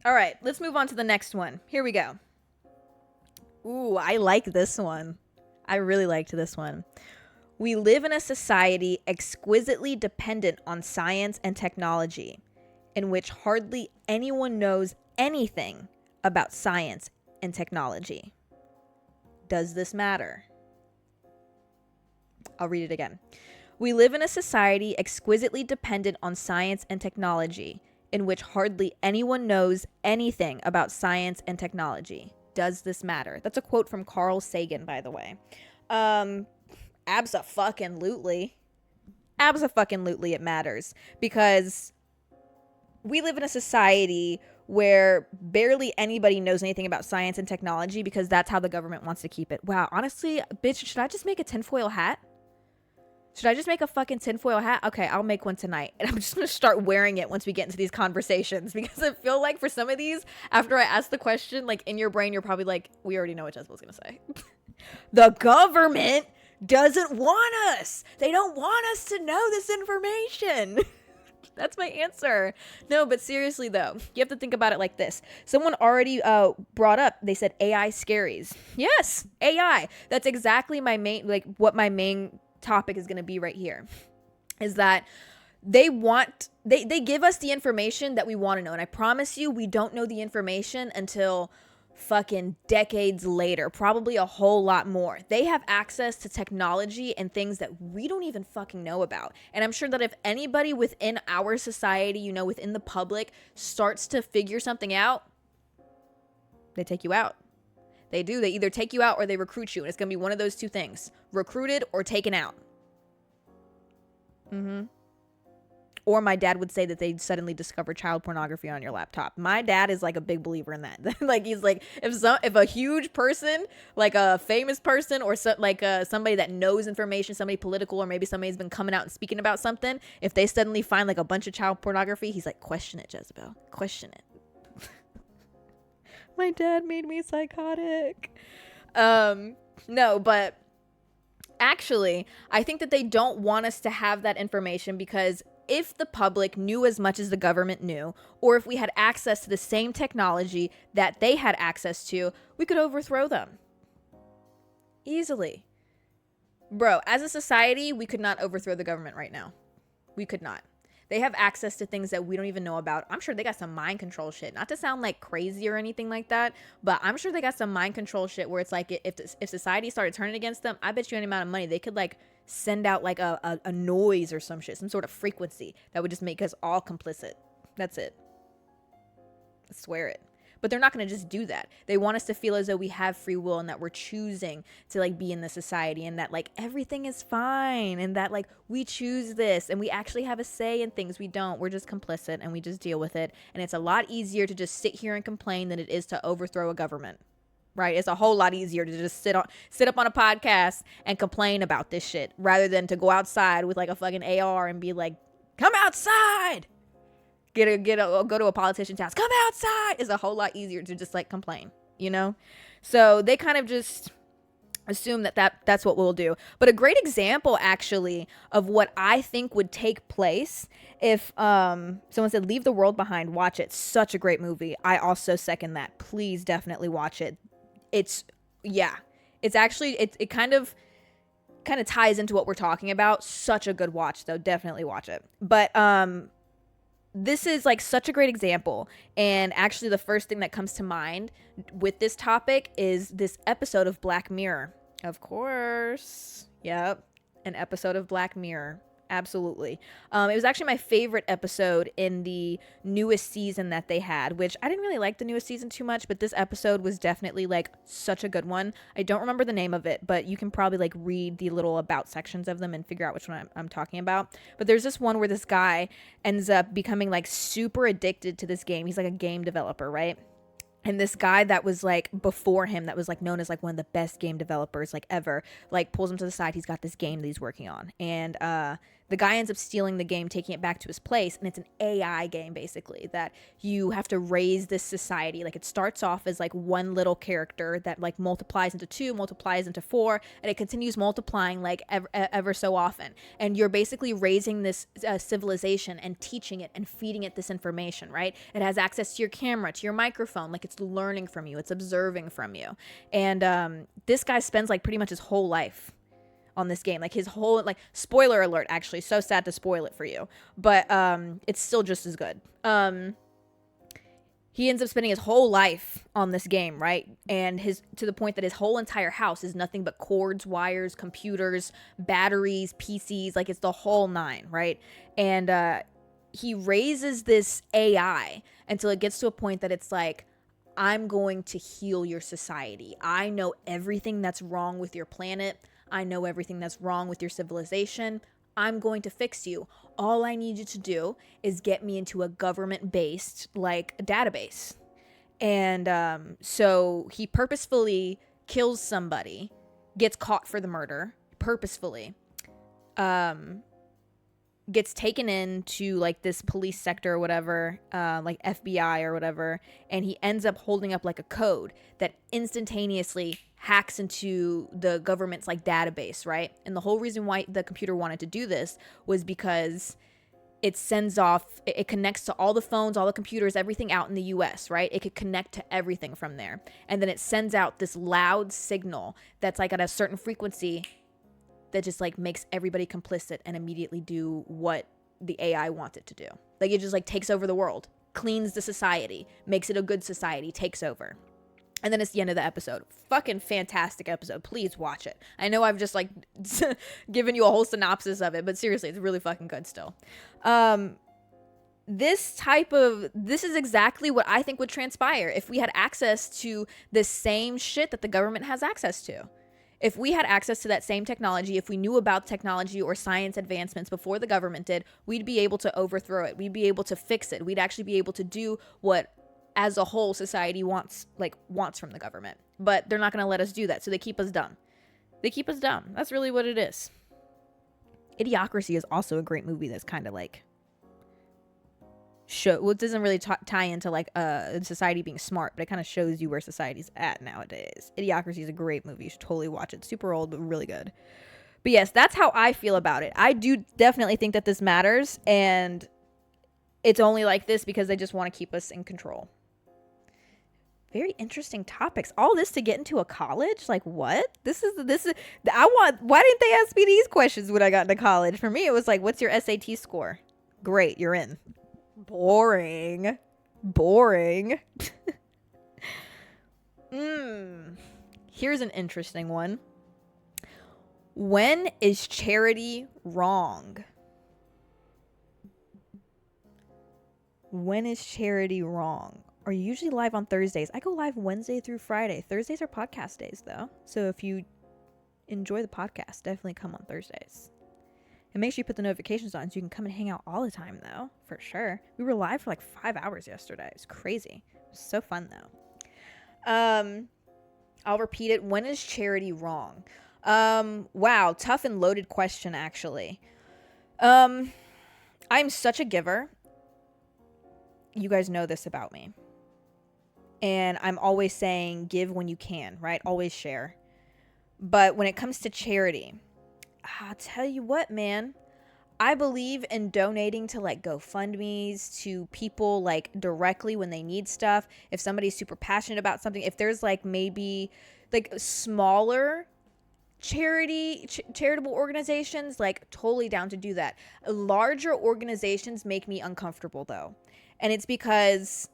All right, let's move on to the next one. Here we go. Ooh, I like this one. I really liked this one. We live in a society exquisitely dependent on science and technology, in which hardly anyone knows anything about science and technology. Does this matter? I'll read it again. We live in a society exquisitely dependent on science and technology, in which hardly anyone knows anything about science and technology. Does this matter? That's a quote from Carl Sagan, by the way. Abso-fucking-lutely. Abso-fucking-lutely it matters. Because we live in a society where barely anybody knows anything about science and technology because that's how the government wants to keep it. Wow, honestly, bitch, should I just make a tinfoil hat? Should I just make a fucking tinfoil hat? Okay, I'll make one tonight. And I'm just going to start wearing it once we get into these conversations. Because I feel like for some of these, after I ask the question, like in your brain, you're probably like, we already know what Jezabelle's going to say. The government doesn't want us. They don't want us to know this information. That's my answer. No, but seriously though, you have to think about it like this. Someone already brought up, they said AI scaries. Yes, AI. That's exactly what my main topic is going to be right here, is that they give us the information that we want to know, and I promise you we don't know the information until fucking decades later, probably a whole lot more. They have access to technology and things that we don't even fucking know about, and I'm sure that if anybody within our society, within the public, starts to figure something out, they take you out. They do. They either take you out or they recruit you. And it's going to be one of those two things. Recruited or taken out. Or my dad would say that they suddenly discover child pornography on your laptop. My dad is like a big believer in that. Like he's like, if a huge person, like a famous person or somebody that knows information, somebody political, or maybe somebody's been coming out and speaking about something, if they suddenly find like a bunch of child pornography, he's like, question it, Jezabelle. Question it. My dad made me psychotic. No, but Actually, I think that they don't want us to have that information because if the public knew as much as the government knew, or if we had access to the same technology that they had access to, we could overthrow them easily. Bro, as a society, we could not overthrow the government right now. We could not. They have access to things that we don't even know about. I'm sure they got some mind control shit. Not to sound like crazy or anything like that, but I'm sure they got some mind control shit where it's like if society started turning against them, I bet you any amount of money they could like send out like a noise or some shit, some sort of frequency that would just make us all complicit. That's it. I swear it. But they're not going to just do that. They want us to feel as though we have free will and that we're choosing to like be in the society and that like everything is fine and that like we choose this and we actually have a say in things. We don't. We're just complicit and we just deal with it. And it's a lot easier to just sit here and complain than it is to overthrow a government. Right? It's a whole lot easier to just sit up on a podcast and complain about this shit rather than to go outside with like a fucking AR and be like, "Come outside." Go to a politician's house. Come outside is a whole lot easier to just like complain, you know? So they kind of just assume that's what we'll do. But a great example actually of what I think would take place if someone said Leave the World Behind, watch it. Such a great movie. I also second that. Please definitely watch it. It's actually it kind of ties into what we're talking about. Such a good watch though. Definitely watch it. But this is like such a great example. And actually the first thing that comes to mind with this topic is this episode of Black Mirror. Of course. Yep. An episode of Black Mirror. Absolutely. It was actually my favorite episode in the newest season that they had, which I didn't really like the newest season too much, but this episode was definitely like such a good one. I don't remember the name of it, but you can probably like read the little about sections of them and figure out which one I'm talking about. But there's this one where this guy ends up becoming like super addicted to this game. He's like a game developer, right? And this guy that was like before him that was like known as like one of the best game developers like ever, like pulls him to the side. He's got this game that he's working on. And the guy ends up stealing the game, taking it back to his place. And it's an AI game basically that you have to raise this society. Like it starts off as like one little character that like multiplies into 2, multiplies into 4, and it continues multiplying like ever so often. And you're basically raising this civilization and teaching it and feeding it this information, right? It has access to your camera, to your microphone. Like it's learning from you. It's observing from you. And this guy spends like pretty much his whole life on this game, like his whole, like, spoiler alert, actually, so sad to spoil it for you, but it's still just as good. He ends up spending his whole life on this game, right? And to the point that his whole entire house is nothing but cords, wires, computers, batteries, PCs, like it's the whole 9, right? And he raises this AI until it gets to a point that it's like, I'm going to heal your society. I know everything that's wrong with your planet. I know everything that's wrong with your civilization. I'm going to fix you. All I need you to do is get me into a government-based, like, a database. And so he purposefully kills somebody, gets caught for the murder, purposefully, gets taken into, like, this police sector or whatever, like FBI or whatever, and he ends up holding up, like, a code that instantaneously hacks into the government's like database, right? And the whole reason why the computer wanted to do this was because it connects to all the phones, all the computers, everything out in the US, right? It could connect to everything from there. And then it sends out this loud signal that's like at a certain frequency that just like makes everybody complicit and immediately do what the AI wants it to do. Like it just like takes over the world, cleans the society, makes it a good society, takes over. And then it's the end of the episode. Fucking fantastic episode. Please watch it. I know I've just like given you a whole synopsis of it, but seriously, it's really fucking good still. This is exactly what I think would transpire if we had access to the same shit that the government has access to. If we had access to that same technology, if we knew about technology or science advancements before the government did, we'd be able to overthrow it. We'd be able to fix it. We'd actually be able to do what as a whole society wants from the government. But they're not going to let us do that, so they keep us dumb. That's really what it is. Idiocracy is also a great movie that's kind of like it doesn't really tie into like society being smart, but it kind of shows you where society's at nowadays. Idiocracy is a great movie. You should totally watch it. Super old, but really good. But yes, that's how I feel about it. I do definitely think that this matters, and it's only like this because they just want to keep us in control. Very interesting topics. All this to get into a college? Like what? Why didn't they ask me these questions when I got into college? For me, it was like, what's your SAT score? Great, you're in. Boring. Here's an interesting one. When is charity wrong? When is charity wrong? Are you usually live on Thursdays? I go live Wednesday through Friday. Thursdays are podcast days, though. So if you enjoy the podcast, definitely come on Thursdays. And make sure you put the notifications on so you can come and hang out all the time, though. For sure. We were live for like 5 hours yesterday. It's crazy. It was so fun, though. I'll repeat it. When is charity wrong? Wow. Tough and loaded question, actually. I'm such a giver. You guys know this about me. And I'm always saying give when you can, right? Always share. But when it comes to charity, I'll tell you what, man. I believe in donating to like GoFundMes, to people like directly when they need stuff. If somebody's super passionate about something, if there's like maybe like smaller charitable organizations, like totally down to do that. Larger organizations make me uncomfortable though. And it's because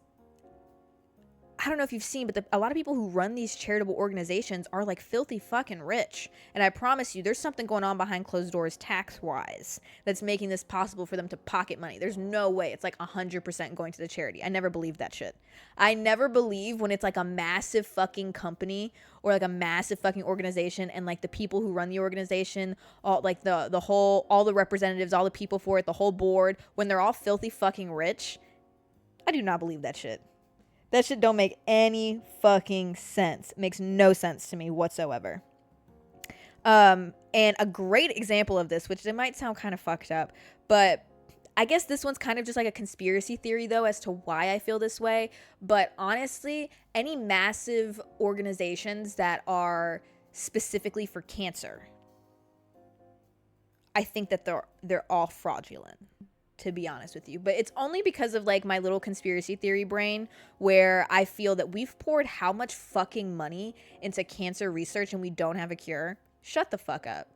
I don't know if you've seen, but a lot of people who run these charitable organizations are like filthy fucking rich. And I promise you, there's something going on behind closed doors tax-wise that's making this possible for them to pocket money. There's no way it's like 100% going to the charity. I never believe that shit. I never believe when it's like a massive fucking company or like a massive fucking organization and like the people who run the organization, all like all the representatives, all the people for it, the whole board, when they're all filthy fucking rich. I do not believe that shit. That shit don't make any fucking sense. It makes no sense to me whatsoever. And a great example of this, which it might sound kind of fucked up, but I guess this one's kind of just like a conspiracy theory though as to why I feel this way. But honestly, any massive organizations that are specifically for cancer, I think that they're all fraudulent, to be honest with you. But it's only because of like my little conspiracy theory brain where I feel that we've poured how much fucking money into cancer research and we don't have a cure. Shut the fuck up.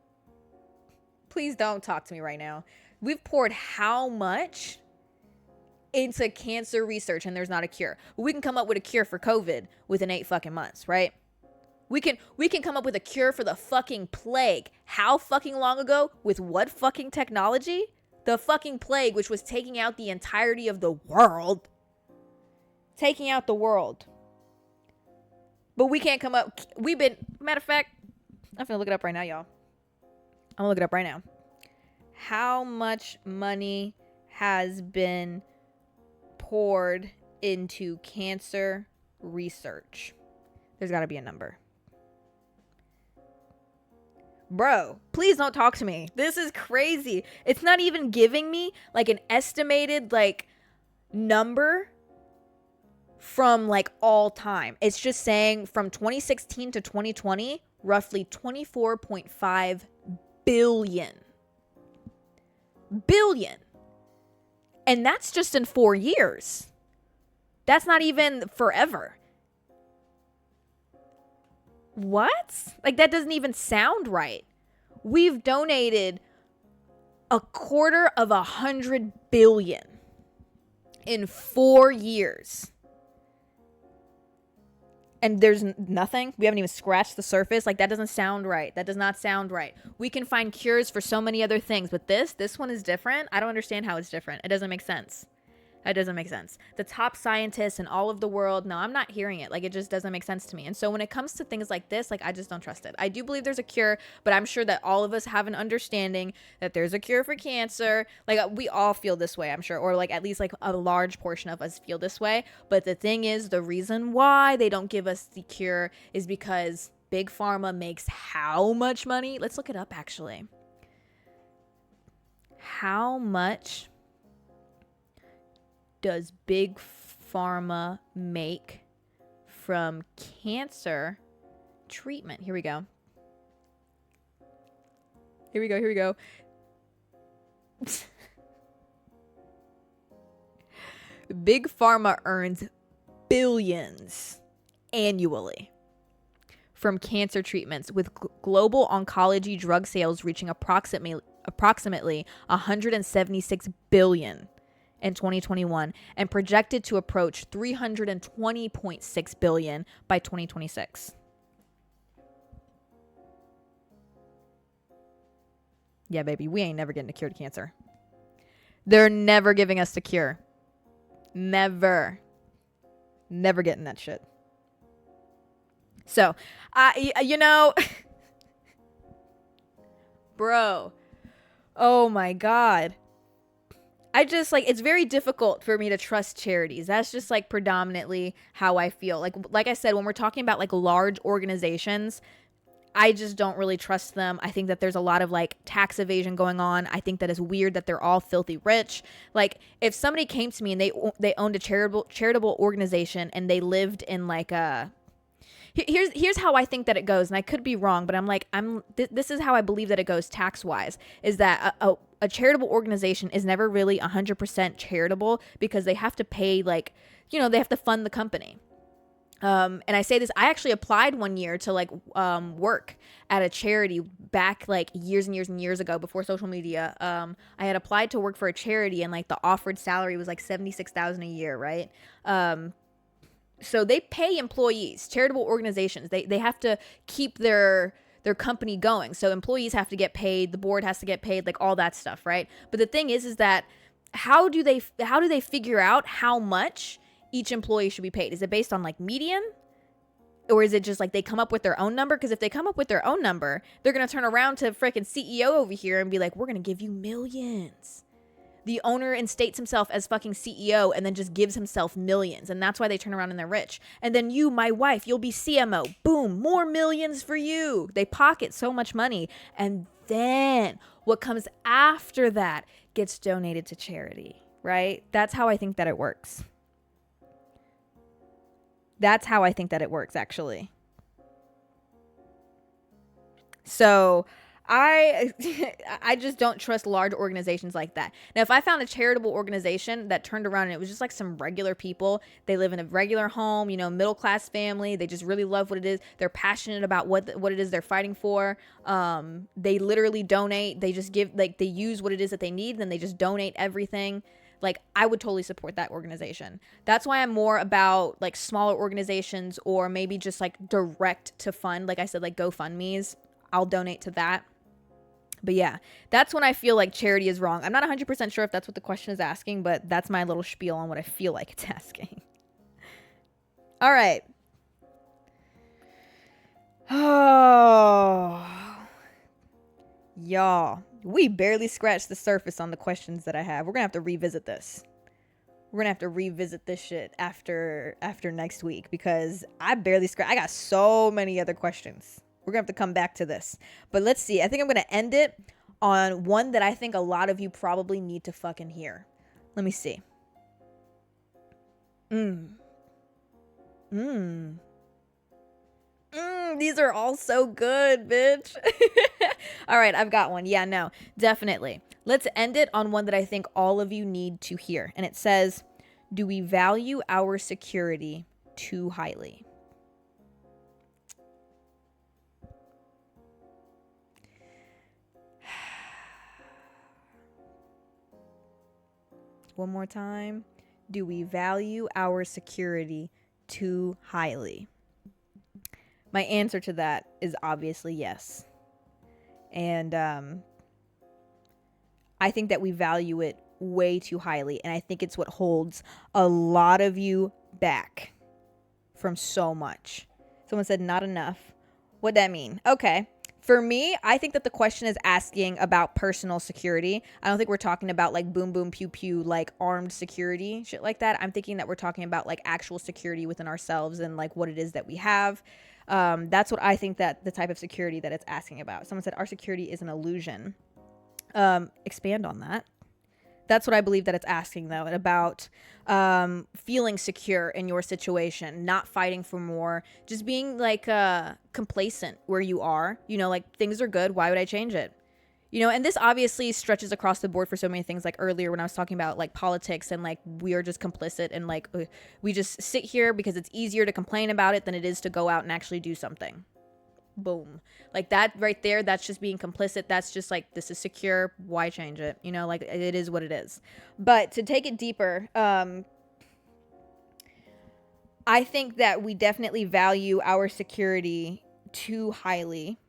Please don't talk to me right now. We've poured how much into cancer research and there's not a cure. We can come up with a cure for COVID within 8 fucking months, right? We can come up with a cure for the fucking plague. How fucking long ago? With what fucking technology? The fucking plague, which was taking out the entirety of the world. Taking out the world. But we can't come up. Matter of fact, I'm gonna look it up right now, y'all. I'm gonna look it up right now. How much money has been poured into cancer research? There's gotta be a number. Bro, please don't talk to me. This is crazy. It's not even giving me like an estimated like number from like all time. It's just saying from 2016 to 2020, roughly 24.5 billion. And that's just in 4 years. That's not even forever. What? Like, that doesn't even sound right. We've donated $250 million in 4 years. And there's nothing. We haven't even scratched the surface. Like, that doesn't sound right. That does not sound right. We can find cures for so many other things, but this one is different. I don't understand how it's different. It doesn't make sense. That doesn't make sense. The top scientists in all of the world, no, I'm not hearing it. Like, it just doesn't make sense to me. And so when it comes to things like this, like, I just don't trust it. I do believe there's a cure, but I'm sure that all of us have an understanding that there's a cure for cancer. Like, we all feel this way, I'm sure. Or, like, at least, like, a large portion of us feel this way. But the thing is, the reason why they don't give us the cure is because Big Pharma makes how much money? Let's look it up, actually. How much does Big Pharma make from cancer treatment? Here we go. Here we go. Big Pharma earns billions annually from cancer treatments, with global oncology drug sales reaching approximately 176 billion in 2021 and projected to approach 320.6 billion by 2026. Yeah, baby, we ain't never getting a cure to cancer. They're never giving us the cure. Never getting that shit. So, bro, oh my God. I just it's very difficult for me to trust charities. That's just predominantly how I feel. Like I said, when we're talking about large organizations, I just don't really trust them. I think that there's a lot of tax evasion going on. I think that it's weird that they're all filthy rich. If somebody came to me and they owned a charitable organization and they lived in here's how I think that it goes, and I could be wrong, but this is how I believe that it goes tax wise, is that a charitable organization is never really 100% charitable because they have to pay they have to fund the company. And I say this, I actually applied one year to work at a charity back years and years and years ago before social media. I had applied to work for a charity, and the offered salary was $76,000 a year, right? So they pay employees, charitable organizations. They have to keep their company going. So employees have to get paid, the board has to get paid, all that stuff, right? But the thing is that how do they figure out how much each employee should be paid? Is it based on median? Or is it just they come up with their own number? Because if they come up with their own number, they're going to turn around to freaking CEO over here and be like, we're going to give you millions. The owner instates himself as fucking CEO and then just gives himself millions. And that's why they turn around and they're rich. And then you, my wife, you'll be CMO. Boom, more millions for you. They pocket so much money. And then what comes after that gets donated to charity, right? That's how I think that it works. That's how I think that it works, actually. So I just don't trust large organizations like that. Now, if I found a charitable organization that turned around and it was just some regular people, they live in a regular home, middle class family, they just really love what it is, they're passionate about what it is they're fighting for. They literally donate. They just give they use what it is that they need, and then they just donate everything. I would totally support that organization. That's why I'm more about smaller organizations, or maybe just direct to fund. Like I said, GoFundMe's. I'll donate to that. But yeah, that's when I feel charity is wrong. I'm not 100% sure if that's what the question is asking, but that's my little spiel on what I feel like it's asking. All right. Oh, y'all, we barely scratched the surface on the questions that I have. We're going to have to revisit this. We're going to have to revisit this shit after next week, because I got so many other questions. We're going to have to come back to this. But let's see. I think I'm going to end it on one that I think a lot of you probably need to fucking hear. Let me see. These are all so good, bitch. All right, I've got one. Yeah, no, definitely. Let's end it on one that I think all of you need to hear. And it says, do we value our security too highly? One more time. Do we value our security too highly? My answer to that is obviously yes. And I think that we value it way too highly. And I think it's what holds a lot of you back from so much. Someone said not enough. What'd that mean? Okay. For me, I think that the question is asking about personal security. I don't think we're talking about boom, boom, pew, pew, armed security, shit like that. I'm thinking that we're talking about actual security within ourselves and what it is that we have. That's what I think that the type of security that it's asking about. Someone said our security is an illusion. Expand on that. That's what I believe that it's asking, though, about feeling secure in your situation, not fighting for more, just being complacent where you are. Things are good. Why would I change it? And this obviously stretches across the board for so many things. Like earlier when I was talking about like politics and like we are just complicit and like we just sit here because it's easier to complain about it than it is to go out and actually do something. Boom. Like that right there, that's just being complicit. That's just like, this is secure. Why change it? Like it is what it is. But to take it deeper, I think that we definitely value our security too highly.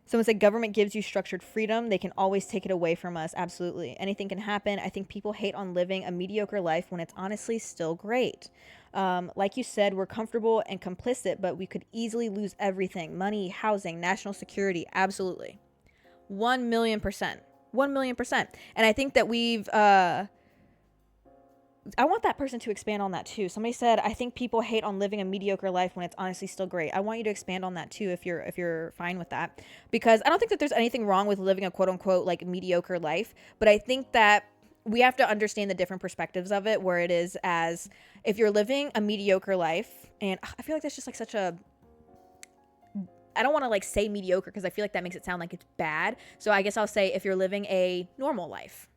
Someone said government gives you structured freedom. They can always take it away from us. Absolutely. Anything can happen. I think people hate on living a mediocre life when it's honestly still great. Like you said, we're comfortable and complicit, but we could easily lose everything. Money, housing, national security. Absolutely. 1,000,000%. 1,000,000%. And I think that I want that person to expand on that too. Somebody said, I think people hate on living a mediocre life when it's honestly still great. I want you to expand on that too if you're fine with that. Because I don't think that there's anything wrong with living a quote unquote like mediocre life, but I think that we have to understand the different perspectives of it, where it is as if you're living a mediocre life, and I feel like that's just like such a, I don't want to like say mediocre because I feel like that makes it sound like it's bad. So I guess I'll say if you're living a normal life.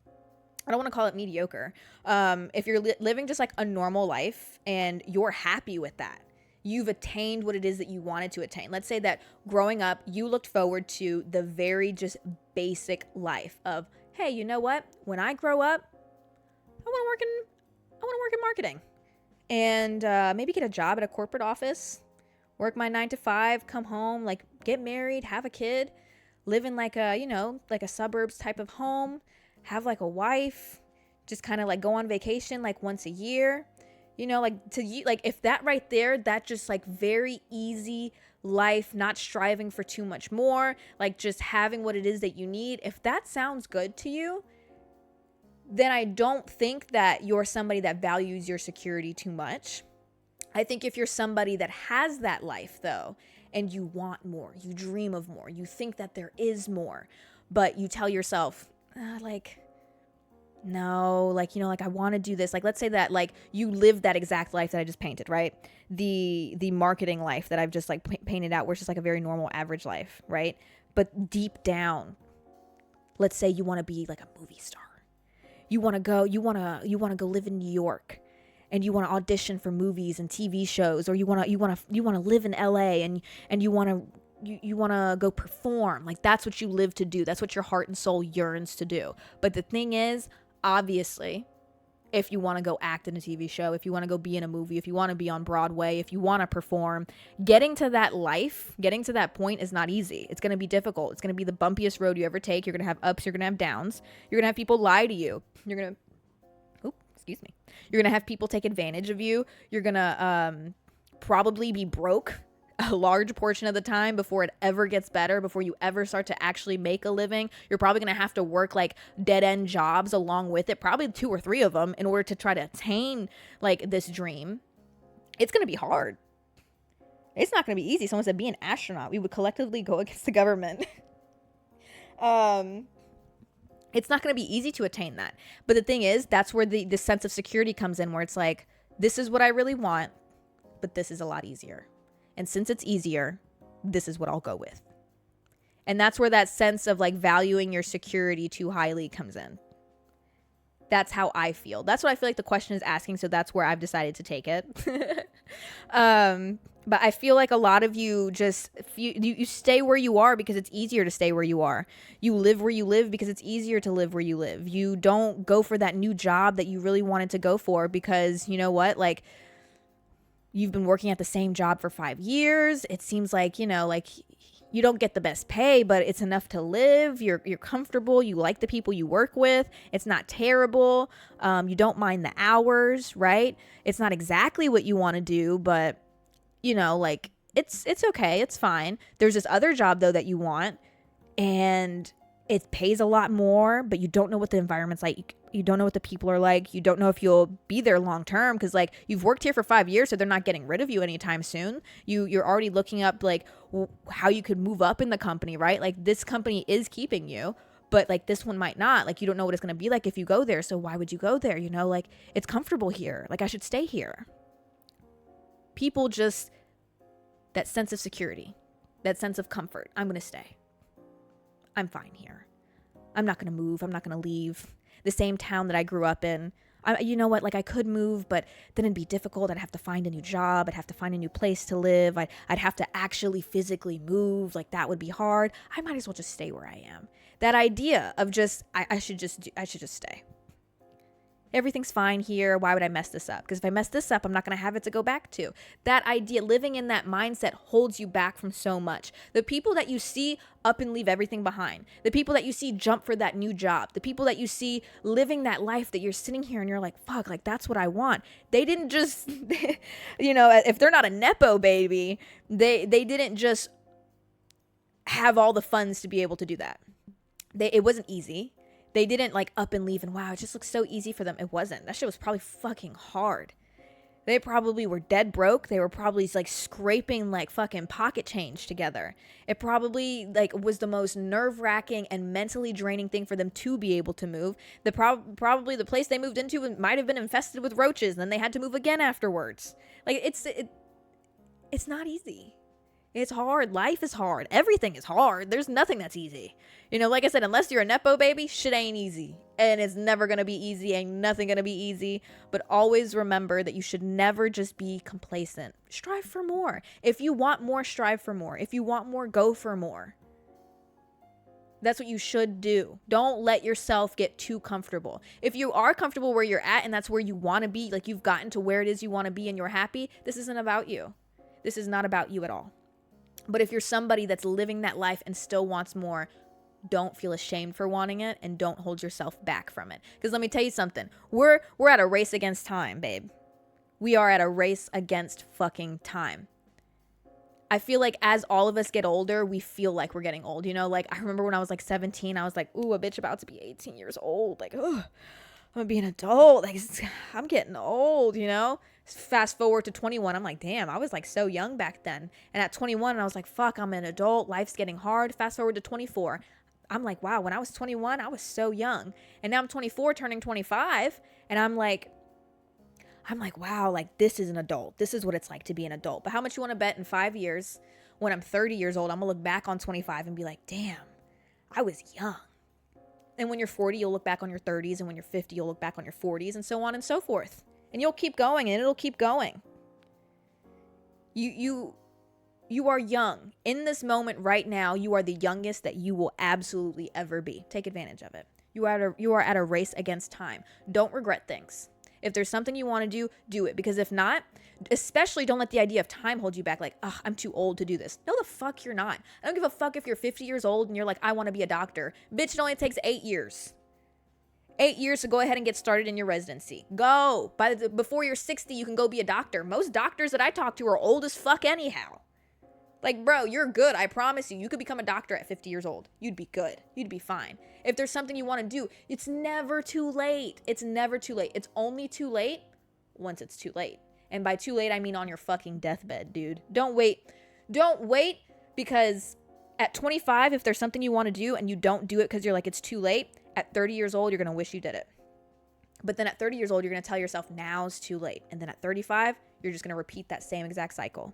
I don't want to call it mediocre. If you're living just like a normal life and you're happy with that, you've attained what it is that you wanted to attain. Let's say that growing up, you looked forward to the very just basic life of, hey, you know what? When I grow up, I want to work in marketing and maybe get a job at a corporate office, work my 9 to 5, come home, like get married, have a kid, live in like a, like a suburbs type of home, have like a wife, just kind of like go on vacation like once a year, like if that right there, that just like very easy life, not striving for too much more, like just having what it is that you need. If that sounds good to you, then I don't think that you're somebody that values your security too much. I think if you're somebody that has that life though, and you want more, you dream of more, you think that there is more, but you tell yourself, no, like I want to do this. Like, let's say that like you live that exact life that I just painted, right? The marketing life that I've just like painted out, where it's just like a very normal average life, right? But deep down, let's say you want to be like a movie star. You want to go live in New York, and you want to audition for movies and TV shows, or you want to live in LA and you want to go perform. Like that's what you live to do. That's what your heart and soul yearns to do. But the thing is, obviously, if you want to go act in a TV show, if you want to go be in a movie, if you want to be on Broadway, if you want to perform, getting to that point is not easy. It's going to be difficult. It's going to be the bumpiest road you ever take. You're going to have ups, you're going to have downs. You're going to have people lie to you. You're going to have people take advantage of you. You're going to probably be broke a large portion of the time before it ever gets better, before you ever start to actually make a living. You're probably going to have to work like dead-end jobs along with it, probably 2 or 3 of them, in order to try to attain like this dream. It's going to be hard. It's not going to be easy. Someone said, be an astronaut. We would collectively go against the government. It's not going to be easy to attain that. But the thing is, that's where the sense of security comes in, where it's like, this is what I really want, but this is a lot easier. And since it's easier, this is what I'll go with. And that's where that sense of like valuing your security too highly comes in. That's how I feel. That's what I feel like the question is asking. So that's where I've decided to take it. But I feel like a lot of you just, you stay where you are because it's easier to stay where you are. You live where you live because it's easier to live where you live. You don't go for that new job that you really wanted to go for because, you know what, like, you've been working at the same job for 5 years. It seems like, like you don't get the best pay, but it's enough to live. You're comfortable. You like the people you work with. It's not terrible. You don't mind the hours, right? It's not exactly what you want to do, but like it's okay. It's fine. There's this other job though that you want, and it pays a lot more, but you don't know what the environment's like. You don't know what the people are like. You don't know if you'll be there long term because like you've worked here for 5 years, so they're not getting rid of you anytime soon. You're already looking up like how you could move up in the company, right? Like this company is keeping you, but like this one might not. Like you don't know what it's going to be like if you go there. So why would you go there? Like it's comfortable here. Like I should stay here. People just, that sense of security. that sense of comfort. I'm going to stay. I'm fine here. I'm not going to move. I'm not going to leave the same town that I grew up in. You know what? Like, I could move, but then it'd be difficult. I'd have to find a new job. I'd have to find a new place to live. I'd have to actually physically move. Like, that would be hard. I might as well just stay where I am. That idea of just, I should just stay. Everything's fine here. Why would I mess this up? Because if I mess this up, I'm not going to have it to go back to. That idea, living in that mindset, holds you back from so much. The people that you see up and leave everything behind, the people that you see jump for that new job, the people that you see living that life that you're sitting here and you're like, fuck, like that's what I want. They didn't just, if they're not a Nepo baby, they didn't just have all the funds to be able to do that. It wasn't easy. They didn't like up and leave and wow, it just looks so easy for them. It wasn't. That shit was probably fucking hard. They probably were dead broke. They were probably like scraping like fucking pocket change together. It probably like was the most nerve-wracking and mentally draining thing for them to be able to move. Probably the place they moved into might have been infested with roaches and then they had to move again afterwards. Like it's not easy. It's hard. Life is hard. Everything is hard. There's nothing that's easy. Like I said, unless you're a Nepo baby, shit ain't easy. And it's never going to be easy. Ain't nothing going to be easy. But always remember that you should never just be complacent. Strive for more. If you want more, strive for more. If you want more, go for more. That's what you should do. Don't let yourself get too comfortable. If you are comfortable where you're at and that's where you want to be, like you've gotten to where it is you want to be and you're happy, this isn't about you. This is not about you at all. But if you're somebody that's living that life and still wants more, don't feel ashamed for wanting it and don't hold yourself back from it. Because let me tell you something. We're at a race against time, babe. We are at a race against fucking time. I feel like as all of us get older, we feel like we're getting old. Like I remember when I was like 17, I was like, ooh, a bitch about to be 18 years old. Like, oh, I'm gonna be an adult. Like, I'm getting old, Fast forward to 21, I'm like, damn, I was like so young back then. And at 21, I was like, fuck, I'm an adult. Life's getting hard. Fast forward to 24. I'm like, wow, when I was 21, I was so young. And now I'm 24, turning 25. And I'm like, wow, like this is an adult. This is what it's like to be an adult. But how much you want to bet in 5 years, when I'm 30 years old, I'm going to look back on 25 and be like, damn, I was young. And when you're 40, you'll look back on your 30s. And when you're 50, you'll look back on your 40s and so on and so forth. And you'll keep going and it'll keep going. You are young. In this moment right now, you are the youngest that you will absolutely ever be. Take advantage of it. You are at a race against time. Don't regret things. If there's something you want to do it. Because if not, especially don't let the idea of time hold you back. Like, I'm too old to do this. No, the fuck you're not. I don't give a fuck if you're 50 years old and you're like, I want to be a doctor. Bitch, it only takes 8 years. 8 years to go ahead and get started in your residency. Go. Before you're 60, you can go be a doctor. Most doctors that I talk to are old as fuck anyhow. Like, bro, you're good. I promise you. You could become a doctor at 50 years old. You'd be good. You'd be fine. If there's something you want to do, it's never too late. It's never too late. It's only too late once it's too late. And by too late, I mean on your fucking deathbed, dude. Don't wait. Don't wait because at 25, if there's something you want to do and you don't do it because you're like, it's too late, at 30 years old, you're going to wish you did it. But then at 30 years old, you're going to tell yourself, now's too late. And then at 35, you're just going to repeat that same exact cycle.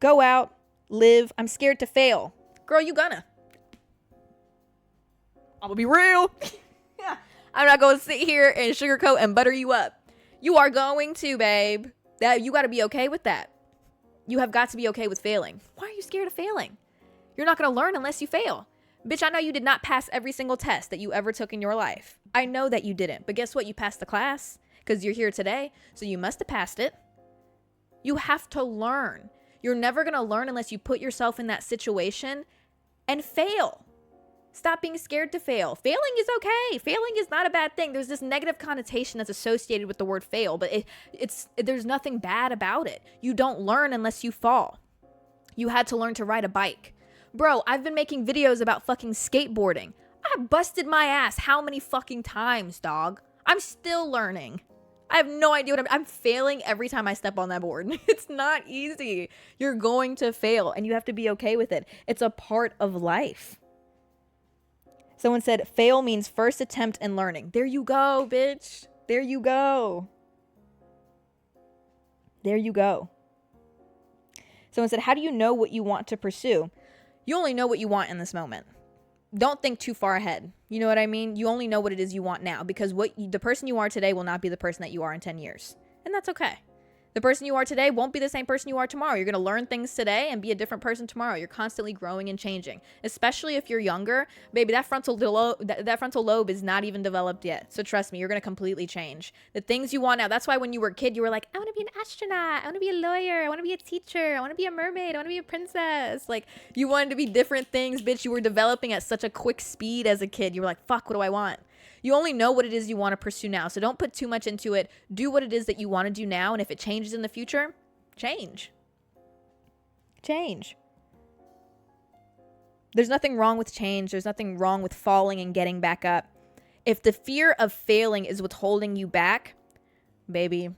Go out, live. I'm scared to fail. Girl, you gonna. I'm gonna be real. I'm not going to sit here and sugarcoat and butter you up. You are going to, babe. You got to be okay with that. You have got to be okay with failing. Why are you scared of failing? You're not going to learn unless you fail. Bitch, I know you did not pass every single test that you ever took in your life. I know that you didn't. But guess what? You passed the class because you're here today. So you must have passed it. You have to learn. You're never going to learn unless you put yourself in that situation and fail. Stop being scared to fail. Failing is okay. Failing is not a bad thing. There's this negative connotation that's associated with the word fail, but there's nothing bad about it. You don't learn unless you fall. You had to learn to ride a bike. Bro, I've been making videos about fucking skateboarding. I busted my ass how many fucking times, dog? I'm still learning. I have no idea what I'm failing every time I step on that board. It's not easy. You're going to fail and you have to be okay with it. It's a part of life. Someone said, fail means first attempt in learning. There you go, bitch. There you go. There you go. Someone said, how do you know what you want to pursue? You only know what you want in this moment. Don't think too far ahead. You know what I mean? You only know what it is you want now, because the person you are today will not be the person that you are in 10 years. And that's okay. The person you are today won't be the same person you are tomorrow. You're going to learn things today and be a different person tomorrow. You're constantly growing and changing, especially if you're younger. Baby, that frontal lobe is not even developed yet. So trust me, you're going to completely change. The things you want now, that's why when you were a kid, you were like, I want to be an astronaut. I want to be a lawyer. I want to be a teacher. I want to be a mermaid. I want to be a princess. Like, you wanted to be different things, bitch. You were developing at such a quick speed as a kid. You were like, fuck, what do I want? You only know what it is you want to pursue now. So don't put too much into it. Do what it is that you want to do now. And if it changes in the future, change. Change. There's nothing wrong with change. There's nothing wrong with falling and getting back up. If the fear of failing is what's holding you back, baby,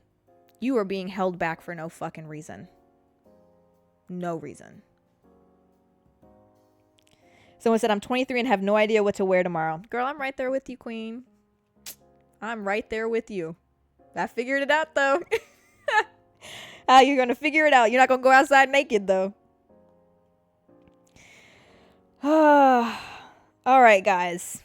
you are being held back for no fucking reason. No reason. Someone said, I'm 23 and have no idea what to wear tomorrow. Girl, I'm right there with you, queen. I'm right there with you. I figured it out, though. You're going to figure it out. You're not going to go outside naked, though. All right, guys.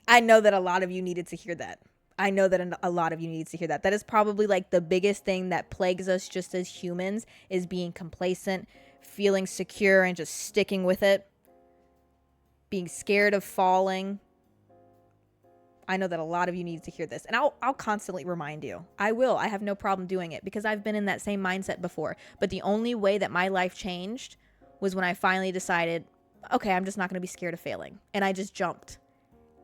I know that a lot of you needed to hear that. That is probably like the biggest thing that plagues us just as humans, is being complacent, feeling secure, and just sticking with it. Being scared of falling. I know that a lot of you need to hear this, and I'll constantly remind you. I will. I have no problem doing it, because I've been in that same mindset before. But the only way that my life changed was when I finally decided, okay, I'm just not going to be scared of failing. And I just jumped.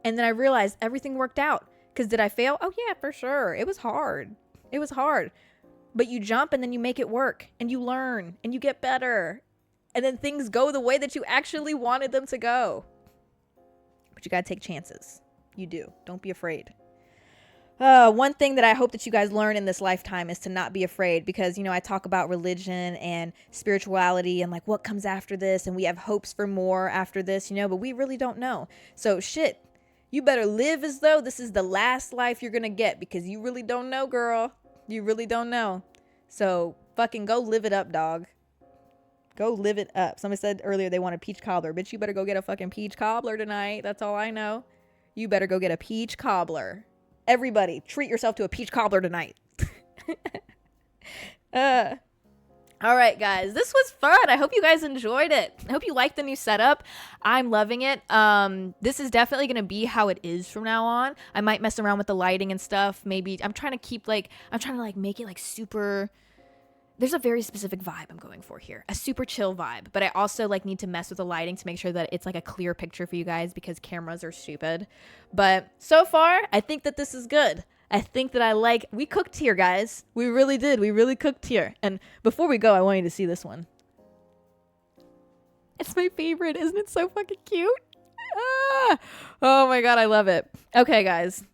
And then I realized everything worked out. Because did I fail? Oh yeah, for sure. It was hard. But you jump and then you make it work, and you learn and you get better. And then things go the way that you actually wanted them to go. But you got to take chances. You do. Don't be afraid. One thing that I hope that you guys learn in this lifetime is to not be afraid, because, you know, I talk about religion and spirituality and like what comes after this, and we have hopes for more after this, you know, but we really don't know. So shit, you better live as though this is the last life you're going to get, because you really don't know, girl. You really don't know. So fucking go live it up, dog. Go live it up. Somebody said earlier they want a peach cobbler. Bitch, you better go get a fucking peach cobbler tonight. That's all I know. You better go get a peach cobbler. Everybody, treat yourself to a peach cobbler tonight. All right, guys. This was fun. I hope you guys enjoyed it. I hope you like the new setup. I'm loving it. This is definitely going to be how it is from now on. I might mess around with the lighting and stuff. Maybe I'm trying to make it like super... There's a very specific vibe I'm going for here. A super chill vibe. But I also like need to mess with the lighting to make sure that it's like a clear picture for you guys, because cameras are stupid. But so far, I think that this is good. I think that we cooked here, guys. We really did. We really cooked here. And before we go, I want you to see this one. It's my favorite. Isn't it so fucking cute? Ah! Oh my God, I love it. Okay, guys.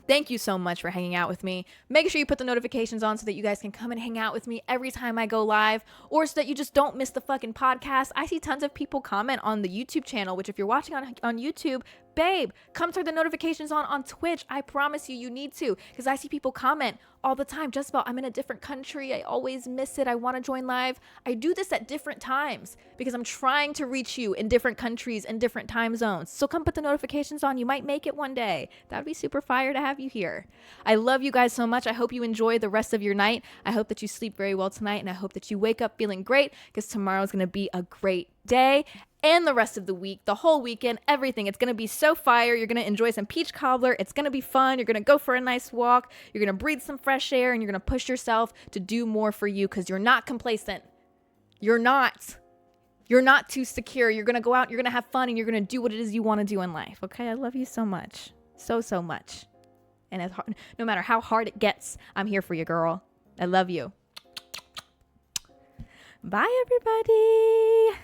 Thank you so much for hanging out with me. Make sure you put the notifications on so that you guys can come and hang out with me every time I go live, or so that you just don't miss the fucking podcast. I see tons of people comment on the YouTube channel, which if you're watching on YouTube, babe, come turn the notifications on Twitch. I promise you need to, because I see people comment all the time. Jezabelle, I'm in a different country. I always miss it. I want to join live. I do this at different times because I'm trying to reach you in different countries and different time zones. So come put the notifications on. You might make it one day. That would be super fire to have you here. I love you guys so much. I hope you enjoy the rest of your night. I hope that you sleep very well tonight, and I hope that you wake up feeling great, because tomorrow's going to be a great day. And the rest of the week, the whole weekend, everything. It's going to be so fire. You're going to enjoy some peach cobbler. It's going to be fun. You're going to go for a nice walk. You're going to breathe some fresh air, and you're going to push yourself to do more for you, because you're not complacent. You're not. You're not too secure. You're going to go out, you're going to have fun, and you're going to do what it is you want to do in life. Okay? I love you so much. So, so much. And no matter how hard it gets, I'm here for you, girl. I love you. Bye, everybody.